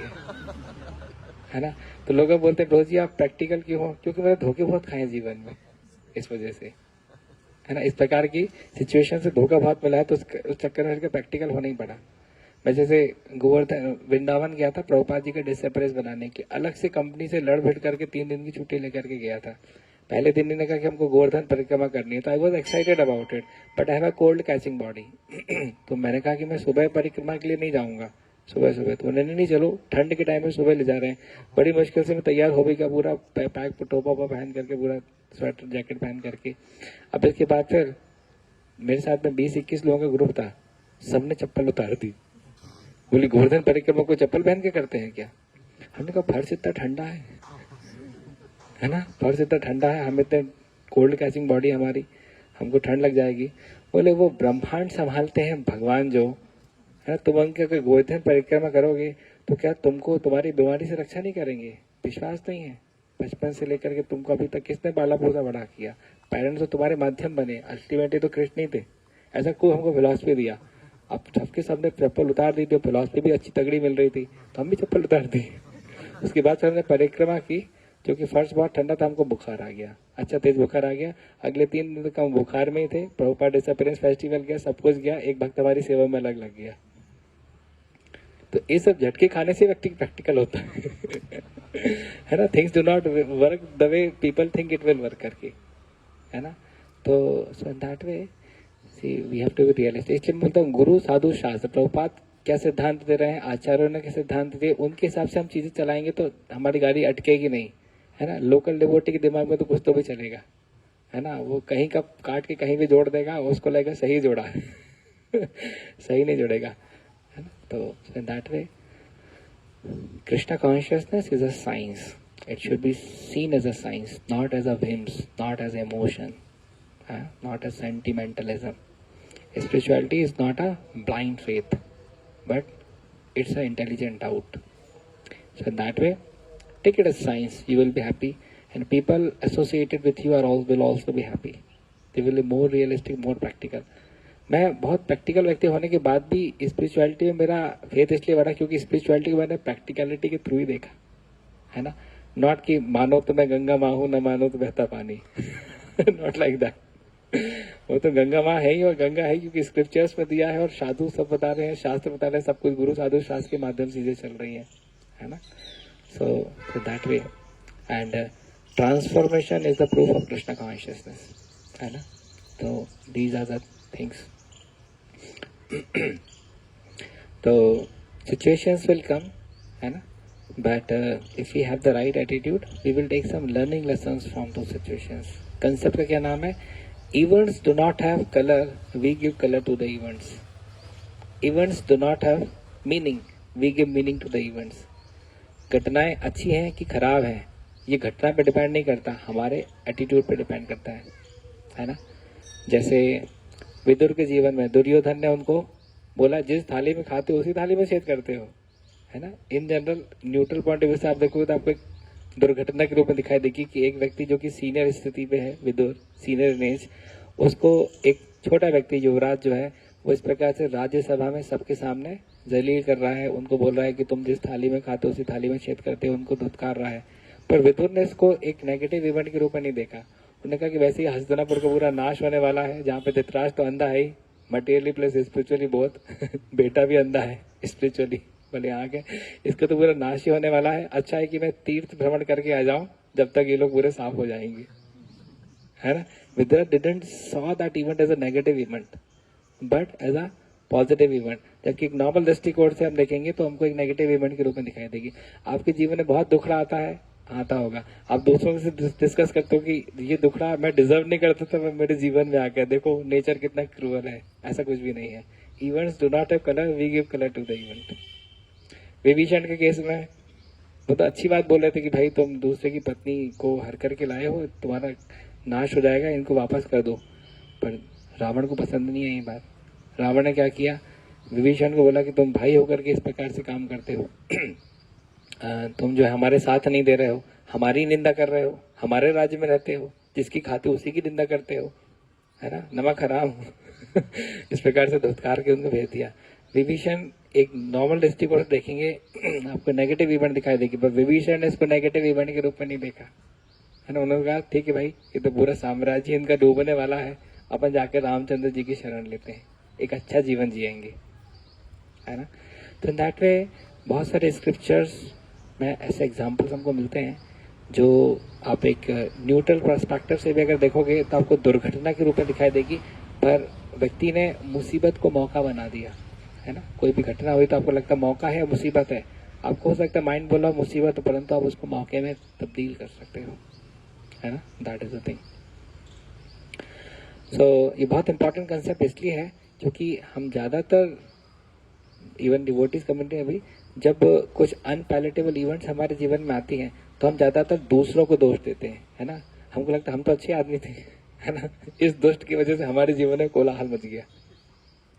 है ना। तो लोग बोलते हैं रोज जी आप प्रैक्टिकल क्यों हो, क्योंकि मैंने धोखे बहुत खाए जीवन में, इस वजह से, है ना। इस प्रकार की सिचुएशन से धोखा बहुत मिला है, तो उस चक्कर में प्रैक्टिकल होना ही पड़ा। मैं जैसे गोवर्धन वृंदावन गया था प्रभुपाद जी का डिसेपरेस बनाने के, अलग से कंपनी से लड़ भिड़ करके 3 दिन की छुट्टी लेकर के गया था। पहले दिन इन्होंने कहा कि हमको गोवर्धन परिक्रमा करनी है, तो I was excited about it, but I have a cold catching body. तो मैंने कहा कि मैं सुबह परिक्रमा के लिए नहीं जाऊंगा, सुबह। तो उन्होंने नहीं चलो ठंड के टाइम में सुबह ले जा रहे हैं। बड़ी मुश्किल से मैं तैयार हो भी गया, पूरा पैक टोपा पहन करके, पूरा स्वेटर जैकेट पहन करके। अब इसके बाद फिर मेरे साथ में 20-21 लोगों का ग्रुप था, सबने चप्पल उतार दी। बोली गोवर्धन परिक्रमा को चप्पल पहन के करते हैं क्या? हमने कहा फर्श इतना ठंडा है ना, फर्श इतना ठंडा है, हम इतने कोल्ड कैचिंग बॉडी हमारी, हमको ठंड लग जाएगी। बोले वो ब्रह्मांड संभालते हैं भगवान जो है ना, तुम उनके अगर गोवर्धन परिक्रमा करोगे तो क्या तुमको तुम्हारी बीमारी से रक्षा नहीं करेंगे? विश्वास नहीं है? बचपन से लेकर के तुमको अभी तक किसने पाला पोसा बड़ा किया? पेरेंट्स तो तुम्हारे माध्यम बने, अल्टीमेटली तो कृष्ण ही थे। ऐसा कोई हमको फिलॉसफी दिया। अब सबके सबने चप्पल उतार दी थी, फिलॉसफी भी अच्छी तगड़ी मिल रही थी, तो हम भी चप्पल उतार दी। उसके बाद हमने परिक्रमा की, क्योंकि फर्श बहुत ठंडा था, हमको बुखार आ गया, अच्छा तेज बुखार आ गया। अगले 3 दिन तक हम बुखार में ही थे। प्रभुपाद डिसअपीयरेंस फेस्टिवल गया, सब कुछ गया, एक भक्त हमारी सेवा में अलग लग गया। तो ये सब झटके खाने से व्यक्ति प्रैक्टिकल होता है ना। Things do not work the way people think it will work करके, है ना। तो so in that way see we have to be realistic. इसलिए बोलता हूँ गुरु साधु शास्त्र, प्रभुपाद क्या सिद्धांत दे रहे हैं, आचार्यों ने क्या सिद्धांत दिए, उनके हिसाब से हम चीजें चलाएंगे तो हमारी गाड़ी अटकेगी नहीं, है ना। लोकल डिवोटी के दिमाग में तो कुछ तो भी चलेगा, है ना। वो कहीं का काट के कहीं भी जोड़ देगा, उसको लगेगा सही जोड़ा है। सही नहीं जोड़ेगा, है ना। तो इन that way Krishna consciousness is a science. It should be seen as a science, not as a whims, not as emotion, not as sentimentalism. Spirituality is not a blind faith, but it's an intelligent doubt. So in that way, take it as science. You will be happy. and people associated with you will also be happy. They will be more realistic, more practical. मैं बहुत practical व्यक्ति होने के बाद भी spirituality में मेरा faith इसलिए बढ़ा क्योंकि स्पिरिचुअलिटी को मैंने प्रैक्टिकलिटी के थ्रू ही देखा, है ना. नॉट कि मानो तो मैं गंगा माँ हूं, न मानो तो बहता पानी. Not like that. वो तो गंगा माँ है ही, और गंगा है क्योंकि स्क्रिप्चर्स में दिया है, और साधु सब बता रहे हैं, शास्त्र बता रहे हैं, सब कुछ गुरु साधु शास्त्र के माध्यम से चीजें चल रही है ना. So that way, and transformation is the proof of Krishna consciousness, है ना. तो दीज आर द थिंग्स. तो सिचुएशंस विल कम, है ना, but if we have the right attitude, we will take some learning lessons from those situations. Concept का क्या नाम है? Events do not have color, we give color to the events. Events do not have meaning, we give meaning to the events. घटनाएं अच्छी हैं कि खराब हैं, ये घटना पे डिपेंड नहीं करता, हमारे एटीट्यूड पे डिपेंड करता है ना. जैसे विदुर के जीवन में दुर्योधन ने उनको बोला, जिस थाली में खाते हो उसी थाली में छेद करते हो, है ना. In general neutral point of view से आप देखोगे तो आपको एक दुर्घटना के रूप में दिखाई देगी कि एक व्यक्ति जो कि सीनियर स्थिति पे है, विदुर सीनियर इन एज, उसको एक छोटा व्यक्ति युवराज जो है वो इस प्रकार से राज्यसभा में सबके सामने जलील कर रहा है, उनको बोल रहा है कि तुम जिस थाली में खाते हो उसी थाली में छेद करते हो, उनको धुतकार रहा है. पर विदुर ने इसको एक नेगेटिव इवेंट के रूप में नहीं देखा. उन्होंने कहा कि वैसे ही हस्तिनापुर का पूरा नाश होने वाला है, जहाँ पे धृतराष्ट्र तो अंधा है ही, मटेरियली प्लस स्पिरिचुअली बोथ. बेटा भी अंधा है स्पिरिचुअली, भले आगे, इसका तो पूरा नाश ही होने वाला है. अच्छा है कि मैं तीर्थ भ्रमण करके आ जाऊं जब तक ये लोग पूरे साफ हो जाएंगे, है ना. Vidur didn't saw that event as a negative event but as a positive event. जबकि एक नॉर्मल दृष्टिकोण से हम देखेंगे तो हमको एक नेगेटिव इवेंट के रूप में दिखाई देगी. आपके जीवन में बहुत दुख आता होगा, आप दूसरों से डिस्कस करते हो कि ये दुख रहा मैं डिजर्व नहीं करता था, मेरे जीवन में आ गया, देखो नेचर कितना क्रूअल है. ऐसा कुछ भी नहीं है. Events do not have colour, we give colour to the event. Vibhishan के केस में वो तो अच्छी बात बोल रहे थे कि भाई तुम दूसरे की पत्नी को हर करके लाए हो, तुम्हारा नाश हो जाएगा, इनको वापस कर दो. पर रावण को पसंद नहीं है ये बात. रावण ने क्या किया, विभीषण को बोला कि तुम भाई होकर के इस प्रकार से काम करते हो. तुम जो है हमारे साथ नहीं दे रहे हो, हमारी निंदा कर रहे हो, हमारे राज्य में रहते हो, जिसकी खाते उसी की निंदा करते हो, है ना, नमक हराम. इस प्रकार से धुतकार के उनको भेज दिया. विभीषण एक नॉर्मल दृष्टिकोण से देखेंगे आपको नेगेटिव इवेंट दिखाई देगी, पर विभीषण ने इसको नेगेटिव इवेंट के रूप में नहीं देखा, है ना. उन्होंने कहा ठीक है भाई, ये तो पूरा साम्राज्य इनका डूबने वाला है, अपन जाकर रामचंद्र जी की शरण लेते हैं, एक अच्छा जीवन जिएंगे, है ना. तो इन दैट वे बहुत सारे स्क्रिप्चर्स में ऐसे एग्जाम्पल्स हमको मिलते हैं जो आप एक न्यूट्रल पर्सपेक्टिव से भी अगर देखोगे तो आपको दुर्घटना के रूप में दिखाई देगी, पर व्यक्ति ने मुसीबत को मौका बना दिया, है ना. कोई भी घटना हुई तो आपको लगता है मौका है या मुसीबत है, आपको हो सकता है माइंड बोला मुसीबत, परंतु आप उसको मौके में तब्दील कर सकते हो, है ना. That is the thing. So ये बहुत इंपॉर्टेंट कंसेप्ट इसलिए है क्योंकि हम ज्यादातर इवन डिवोटीज कम्युनिटी में भी जब कुछ अनपैलेटेबल इवेंट्स हमारे जीवन में आती हैं तो हम ज्यादातर दूसरों को दोष देते हैं, है ना. हमको लगता है हम तो अच्छे आदमी थे, है ना, इस दुष्ट की वजह से हमारे जीवन में कोलाहल मच गया.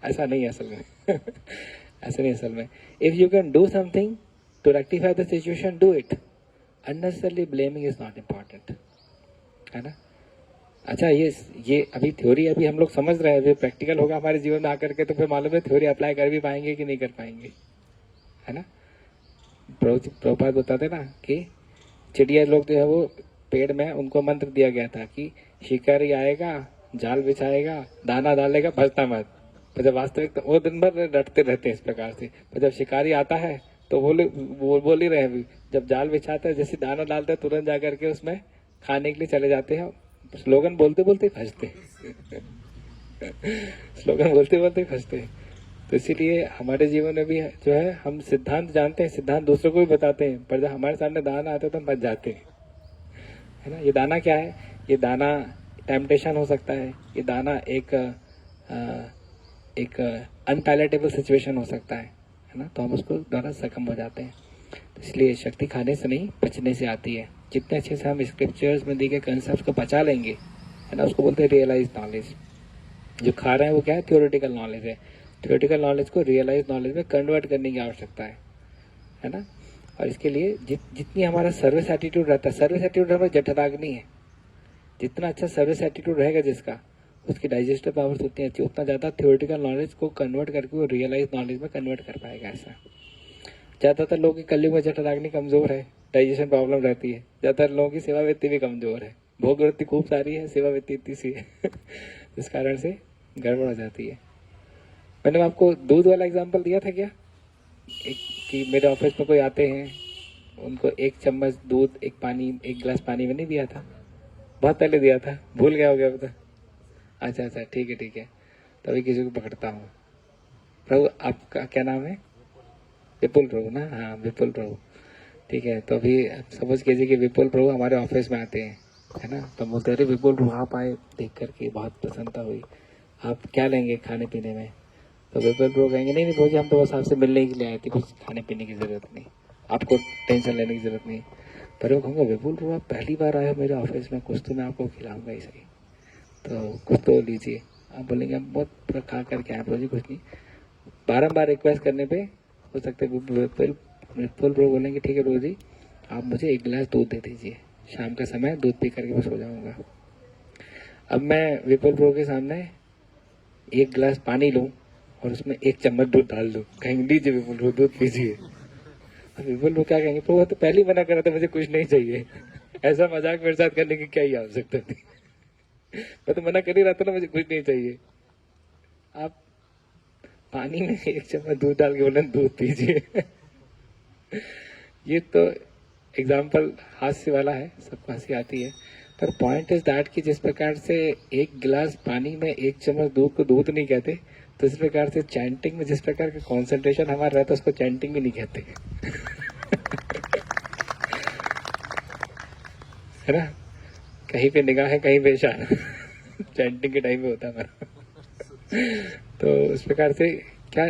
ऐसा नहीं है असल में. ऐसा नहीं असल में. If you can do something to rectify the situation, do it. Unnecessarily blaming is not important, है ना. अच्छा, ये अभी थ्योरी अभी हम लोग समझ रहे हैं, अभी प्रैक्टिकल होगा हमारे जीवन में आकर के तो फिर मालूम है थ्योरी अप्लाई कर भी पाएंगे कि नहीं कर पाएंगे, है ना. प्रभुपाद बताते ना कि चिड़िया लोग जो है वो पेड़ में उनको मंत्र दिया गया था कि शिकारी आएगा, जाल बिछाएगा, दाना डालेगा, भजता मत. पर जब वास्तविक तो वो दिन भर डटते रहते हैं इस प्रकार से. पर जब शिकारी आता है तो वो बोल ही रहे हैं, जब जाल बिछाता है जैसे दाना डालते हैं तुरंत जाकर के उसमें खाने के लिए चले जाते हैं. स्लोगन बोलते बोलते फंसते. स्लोगन बोलते बोलते फंसते. तो इसीलिए हमारे जीवन में भी जो है हम सिद्धांत जानते हैं, सिद्धांत दूसरों को भी बताते हैं, पर जब हमारे सामने दाना आता है तो हम बच जाते हैं, है ना. ये दाना क्या है? ये दाना टेम्पटेशन हो सकता है, ये दाना एक अनपैलेटेबल सिचुएशन हो सकता है ना. तो हम उसको द्वारा सक्षम हो जाते हैं. तो इसलिए शक्ति खाने से नहीं पचने से आती है. जितने अच्छे से हम स्क्रिप्चर्स में दी गए कंसेप्ट को पचा लेंगे, है ना, उसको बोलते हैं रियलाइज नॉलेज. जो खा रहे हैं वो क्या है? थ्योरेटिकल नॉलेज है. थ्योरेटिकल नॉलेज को रियलाइज नॉलेज में कन्वर्ट करने की आवश्यकता है ना. और इसके लिए जितनी हमारा सर्विस एटीट्यूड रहता है, सर्विस एटीट्यूड हमारा जठराग्नि है, जितना अच्छा सर्विस एटीट्यूड रहेगा जिसका, उसकी डाइजेस्टिव पावर्स उतनी अच्छी, उतना ज़्यादा थ्योरेटिकल नॉलेज को कन्वर्ट करके वो रियलाइज नॉलेज में कन्वर्ट कर पाएगा। ऐसा ज़्यादातर लोगों की कलयुग में जठराग्नि कमज़ोर है, डाइजेशन प्रॉब्लम रहती है, ज़्यादातर लोगों की सेवा वृत्ति भी कमज़ोर है, भोग वृत्ति खूब सारी है, सेवा वृत्ति इतनी सी है इस कारण से गड़बड़ हो जाती है। मैंने आपको दूध वाला एग्जाम्पल दिया था क्या, एक कि मेरे ऑफिस में कोई आते हैं, उनको 1 चम्मच दूध, 1 गिलास पानी में नहीं दिया था, बहुत पहले दिया था, भूल गया हो गया पता। अच्छा ठीक है, तभी किसी को पकड़ता हूँ। प्रभु आपका क्या नाम है? विपुल प्रभु ना, हाँ विपुल प्रभु, ठीक है। तो अभी समझ कीजिए कि विपुल प्रभु हमारे ऑफिस में आते हैं, है ना। तो बोलते अरे विपुल प्रभु आप आए, देख करके बहुत प्रसन्नता हुई, आप क्या लेंगे खाने पीने में? तो विपुल प्रभु कहेंगे नहीं प्रभु जी, हम तो बस आपसे मिलने के लिए आए थे, कुछ खाने पीने की जरूरत नहीं, आपको टेंशन लेने की जरूरत नहीं। पर वो कहूँगा विपुल प्रभु आप पहली बार आए हो मेरे ऑफिस में, कुछ तो मैं आपको खिलाऊंगा ही सही, तो कुछ तो लीजिए। आप बोलेंगे हम बहुत खा करके आए प्रभु जी, कुछ नहीं। बारम्बार रिक्वेस्ट करने पे हो सकता है विपुल प्रभु बोलेंगे ठीक है प्रभु जी, आप मुझे 1 गिलास दूध दे दीजिए, शाम का समय दूध पी करके मैं सो जाऊंगा। अब मैं विपुल प्रभु के सामने 1 गिलास पानी लूं और उसमें 1 चम्मच दूध डाल दूं, कहेंगे लीजिए विपुल प्रभु दूध पीजिए। विपुल प्रभु क्या कहेंगे, प्रभु तो पहले ही मना करा था, मुझे कुछ नहीं चाहिए ऐसा मजाक मेरे साथ करने की क्या ही आवश्यकता थी मैं तो मना कर ही रहा था ना, मुझे कुछ नहीं चाहिए। आप पानी में 1 चम्मच दूध डाल के बोले दूध पीजिए ये तो एग्जाम्पल हास्य वाला है, सबको हंसी आती है, पर पॉइंट इज दैट कि जिस प्रकार से 1 गिलास पानी में 1 चम्मच दूध को दूध नहीं कहते, तो इस प्रकार से चैंटिंग में जिस प्रकार का कॉन्सेंट्रेशन हमारा रहता है उसको चैंटिंग भी नहीं कहते है ना, कहीं पे निगाह है कहीं पे इशारा चैंटिंग के टाइम में होता है हमारा तो इस प्रकार से क्या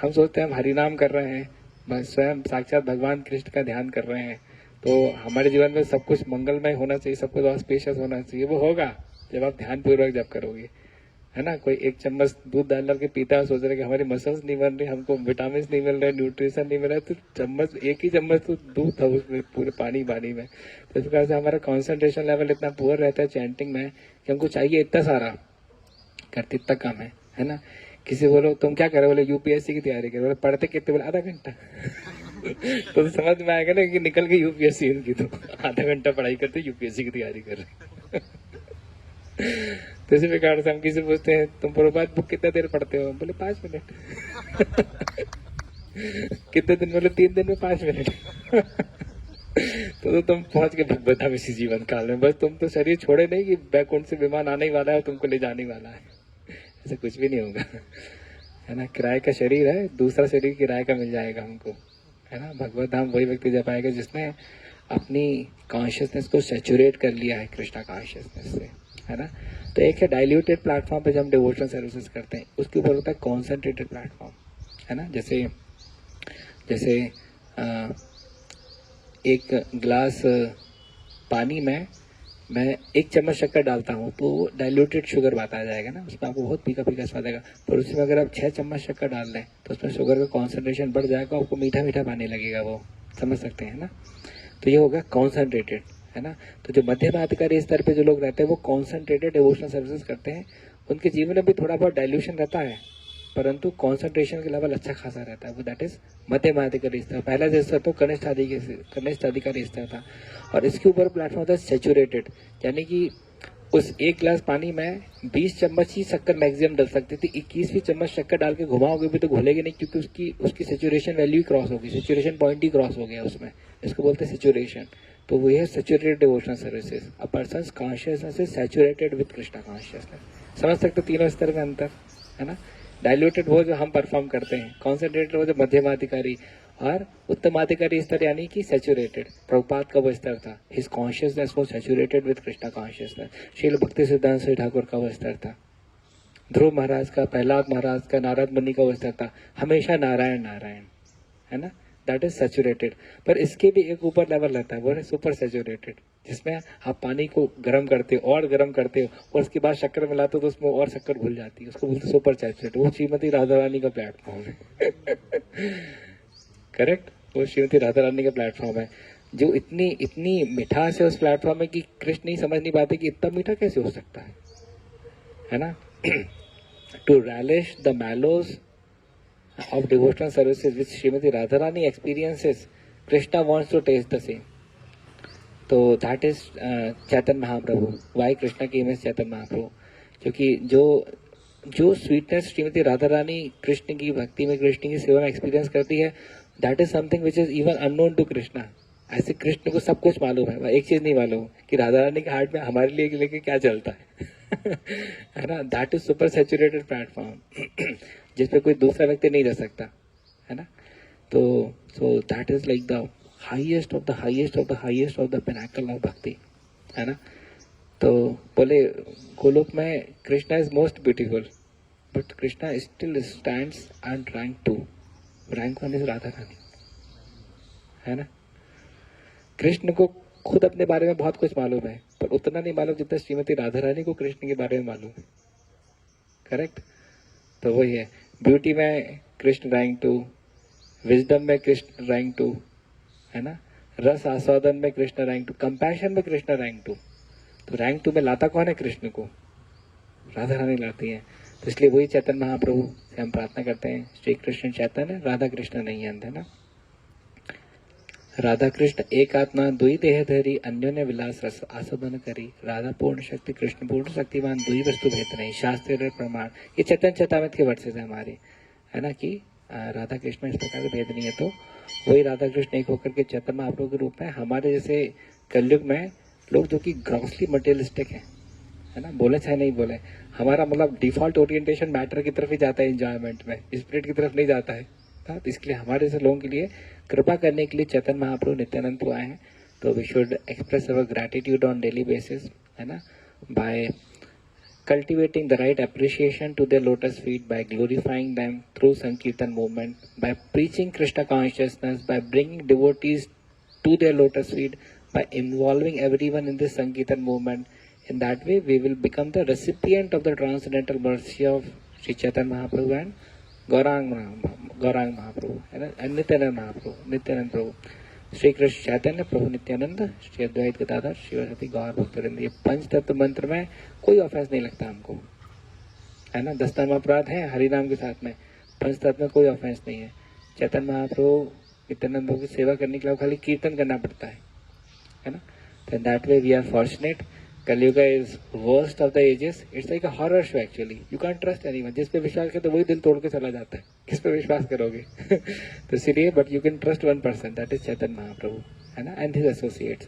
हम सोचते हैं हम हरि नाम कर रहे हैं, बस स्वयं साक्षात भगवान कृष्ण का ध्यान कर रहे हैं, तो हमारे जीवन में सब कुछ मंगलमय होना चाहिए, सब कुछ ऑस्पिशियस होना चाहिए। वो होगा जब आप ध्यान पूर्वक जब करोगे, है ना। कोई 1 चम्मच दूध डाल के पीता है, सोच रहे कि हमारी मसल्स नहीं बन रही, हमको विटामिन नहीं मिल रहे, न्यूट्रिशन नहीं मिल रहा, तो चम्मच 1 ही चम्मच तो दूध था उसमें पूरे पानी में। तो इस प्रकार से हमारा कॉन्सेंट्रेशन लेवल इतना पुअर रहता है चैंटिंग में कि हमको चाहिए इतना सारा, करते इतना कम है ना। किसी बोलो तुम क्या कर रहे हो, बोले यूपीएससी की तैयारी कर रहे हो, पढ़ते कितने, बोले आधा घंटा तो समझ में आएगा ना कि निकल के यूपीएससी इनकी, तो आधा घंटा पढ़ाई करते यूपीएससी की तैयारी कर रहे तो इसी प्रकार से हम किसी पूछते हैं तुम प्रभात बुक कितना देर पढ़ते हो, बोले 5 मिनट कितने दिन, बोले 3 दिन में 5 मिनट तो तुम पहुंच के भगवता में इसी जीवन काल में, बस तुम तो शरीर छोड़े नहीं कि बैकुंठ से विमान आने ही वाला है तुमको ले जाने वाला है, ऐसा कुछ भी नहीं होगा, है ना। किराए का शरीर है, दूसरा शरीर किराए का मिल जाएगा हमको, है ना। भगवत धाम वही व्यक्ति जा पाएगा जिसने अपनी कॉन्शियसनेस को सैचुरेट कर लिया है कृष्णा कॉन्शियसनेस से, है ना। तो एक है डाइल्यूटेड प्लेटफॉर्म पे जब हम डिवोशनल सर्विसेज करते हैं, उसके ऊपर होता है कॉन्सेंट्रेटेड प्लेटफॉर्म, है ना। जैसे 1 गिलास पानी में मैं 1 चम्मच शक्कर डालता हूँ तो डाइल्यूटेड शुगर बात आ जाएगा ना, उसमें आपको बहुत फीका फीका स्वाद आएगा। पर उसमें अगर आप 6 चम्मच शक्कर डाल दें तो उसमें शुगर का कॉन्सेंट्रेशन बढ़ जाएगा, आपको मीठा मीठा पानी लगेगा, वो समझ सकते हैं ना। तो ये होगा कॉन्सेंट्रेटेड, है ना। तो जो मध्यम अधिकारी स्तर पे जो लोग रहते हैं वो कॉन्सेंट्रेटेड डिवोशनल सर्विसेज करते हैं, उनके जीवन में भी थोड़ा बहुत डाइल्यूशन रहता है परंतु कॉन्सेंट्रेशन के लेवल अच्छा खासा रहता है, वो दैट इज मध्यम अधिकारी स्तर। पहला जो स्तर तो कनिष्ठ अधिकारी स्तर था, और इसके ऊपर प्लेटफॉर्म था सेचुरेटेड, यानी कि उस 1 गिलास पानी में 20 चम्मच ही शक्कर मैक्सिमम डल सकती थी, 21वीं चम्मच शक्कर डाल के घुमाओगे भी तो घुलेगी नहीं, क्योंकि उसकी सेचुरेशन वैल्यू ही क्रॉस होगी, सेचुरेशन पॉइंट ही क्रॉस हो गया उसमें, इसको बोलते हैं सेचुरेशन। तो वो है saturated devotional services, a persons consciousness is saturated with Krishna consciousness. समझ सकते 3 स्तर का अंतर, है ना। डाइल्यूटेड वो जो हम परफॉर्म करते हैं, कॉन्सेंट्रेटेड वो जो मध्यमाधिकारी, और उत्तमाधिकारी स्तर यानी कि सैचुरेटेड। प्रभुपाद का वो स्तर था, हिज कॉन्शियसनेस वो saturated with Krishna consciousness. Srila भक्ति सिद्धांत श्री ठाकुर का वो स्तर था, ध्रुव महाराज का, प्रहलाद महाराज का, नारद मुनि का वो स्तर था, हमेशा नारायण नारायण, है ना। That is saturated. पर इसके भी एक ऊपर लेवल रहता है, वो है सुपर सैचुरेटेड, जिसमें आप पानी को गर्म करते हो और गर्म करते हो और उसके बाद शक्कर मिलाते हो तो उसमें और शक्कर घुल जाती है, उसको बोलते सुपर सैचुरेटेड। वो श्रीमती राधा रानी का प्लेटफॉर्म है करेक्ट, वो श्रीमती राधा रानी का प्लेटफॉर्म है, जो इतनी इतनी मिठास है उस प्लेटफॉर्म में कि कृष्ण नहीं समझ नहीं पाते कि इतना मीठा कैसे हो सकता है ना। To relish the mellows of devotional services which Srimati Radharani experiences, Krishna wants to taste the same. तो that is Chaitanya Mahaprabhu. Why Krishna की इमेज चैतन्य महाप्रभु? क्योंकि जो स्वीटनेस श्रीमती राधा रानी कृष्ण की भक्ति में, कृष्ण की सेवा में एक्सपीरियंस करती है, that is something which is even unknown to Krishna. ऐसे कृष्ण को सब कुछ मालूम है, एक चीज नहीं मालूम कि राधा रानी के हार्ट में हमारे लिए लेके क्या चलता है ना. That is super saturated platform जिसपे कोई दूसरा व्यक्ति नहीं रह सकता, है ना. तो so that is like the highest of the highest of the highest of the pinnacle of bhakti, है ना. तो बोले गोलोक में Krishna is most beautiful, but Krishna still stands at rank 2. Rank 1 is Radha Rani, है ना. कृष्ण को खुद अपने बारे में बहुत कुछ मालूम है, पर उतना नहीं मालूम जितना श्रीमती राधा रानी को कृष्ण के बारे में मालूम है. करेक्ट. तो वही है, ब्यूटी में कृष्ण रैंक 2, विजडम में कृष्ण रैंक 2, है ना. रस आस्वादन में कृष्ण रैंक 2, कंपैशन में कृष्ण रैंक 2. तो रैंक 2 में लाता कौन है कृष्ण को? राधा रानी लाती है. तो इसलिए वही चैतन्य महाप्रभु से हम प्रार्थना करते हैं, श्री कृष्ण चैतन्य राधा कृष्ण नहीं अंध, है ना. राधा कृष्ण एक आत्मा दुई देह धरी, अन्योन्य विलास रस आस्वादन करी. राधा पूर्ण शक्ति कृष्ण पूर्ण शक्तिमान, दुई वस्तु भेद नहीं, शास्त्र प्रमाण. ये चैतन्य चेतावत के वर्सेस है हमारे, है ना, कि राधा कृष्ण इस प्रकार से भेद नहीं है. तो वही राधा कृष्ण एक होकर के चैतन्य महाप्रभु के रूप में हमारे जैसे कलयुग में लोग जो कि ग्रॉसली मटेरियलिस्टिक है ना, बोले चाहे नहीं बोले, हमारा मतलब डिफॉल्ट ओरिएंटेशन मैटर की तरफ ही जाता है, एंजॉयमेंट में, स्पिरिट की तरफ नहीं जाता है. तो इसलिए हमारे जैसे लोगों के लिए कृपा करने के लिए चैतन्य महाप्रभु नित्यानंद को आए हैं. तो we should express our gratitude on daily basis, है ना, by cultivating the right appreciation to their lotus feet, by glorifying them through Sankirtan movement, by preaching Krishna consciousness, by bringing devotees to their lotus feet, by involving everyone in this Sankirtan movement. In that way, we will become the recipient of the transcendental mercy of Sri Chaitanya Mahaprabhu and Gaurang Mahaprabhu, and Nityanand Mahaprabhu, Nityanand Prabhu. Shri Krishna Chaitanya Prabhu Nityanand, Shri Advaita Gadadhar, श्रीवती गौर भक्तवृंद. ये पंच तत्व मंत्र में कोई offence नहीं लगता हमको, है ना. 10 धर्म अपराध है हरिनाम के साथ में, पंच तत्व में कोई ऑफेंस नहीं है. चैतन्य महाप्रभु नित्यानंद प्रभु की सेवा करने के लिए खाली कीर्तन करना पड़ता है ना. तो that way we are fortunate. Kalyug is worst of the ages. It's like a horror show actually. You can trust anyone. जिस पे विश्वास करे तो वही दिल तोड़ के चला जाता है. किस पे विश्वास करोगे? तो इसीलिए but you can trust one person, that is Chaitanya Mahaprabhu, है ना, and his associates.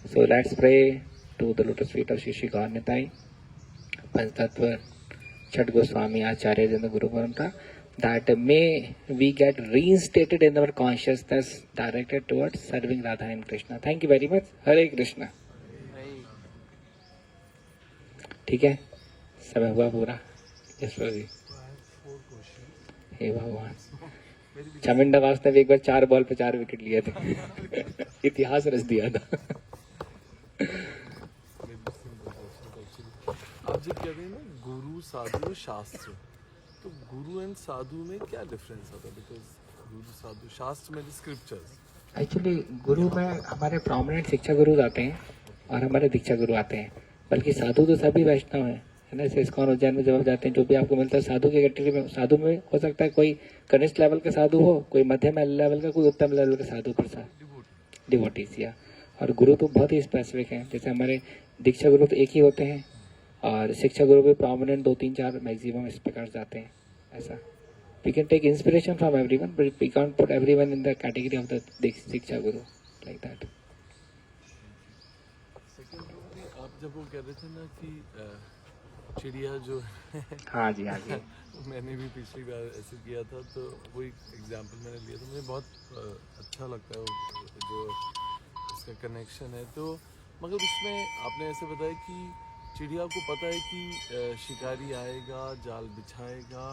So let's pray to the lotus feet of Shri Shri Gaur Nitai, Panchatattva छठ गोस्वामी आचार्य जन गुरु परंपरा, that may we get reinstated in our consciousness directed towards serving Radha and Krishna. Thank you very much. Hare Krishna. ठीक है, समय हुआ पूरा. यशवर जी, हे भगवान. चामुंडा वास ने भी एक बार 4 बॉल पे 4 विकेट लिए थे. इतिहास रच दिया था. आप जब कह रहे हैं ना गुरु साधु शास्त्र, तो गुरु एंड साधु में क्या डिफरेंस होता है? बिकॉज गुरु साधु शास्त्र में स्क्रिप्चर्स, एक्चुअली गुरु में हमारे प्रोमिनेंट शिक्षा गुरु आते हैं और हमारे दीक्षा गुरु आते हैं. बल्कि साधु तो सभी वैष्णव है ना. जैसे इस्कॉन उज्जैन में जब आप जाते हैं, जो भी आपको मिलता है साधु के कैटेगरी में, साधु में हो सकता है कोई कनिष्ठ लेवल का साधु हो, कोई मध्यम लेवल का, कोई उत्तम लेवल का साधु, प्रसाद डिवोटीज या. और गुरु तो बहुत ही स्पेसिफिक है. जैसे हमारे दीक्षा गुरु तो एक ही होते हैं और शिक्षा गुरु भी प्रोमिनेंट 2-3-4 मैक्सिमम इस प्रकार जाते हैं. ऐसा we can take inspiration from everyone, but we can't put everyone in the category of the shiksha guru like that. आप जब वो कह रहे थे ना कि चिड़िया जो हाँ जी, हाँ जी. मैंने भी पिछली बार ऐसे किया था, तो वही एग्जांपल मैंने लिया था. मुझे बहुत अच्छा लगता है जो उसका कनेक्शन है. तो मगर उसमें आपने ऐसे बताया कि चिड़िया को पता है कि शिकारी आएगा, जाल बिछाएगा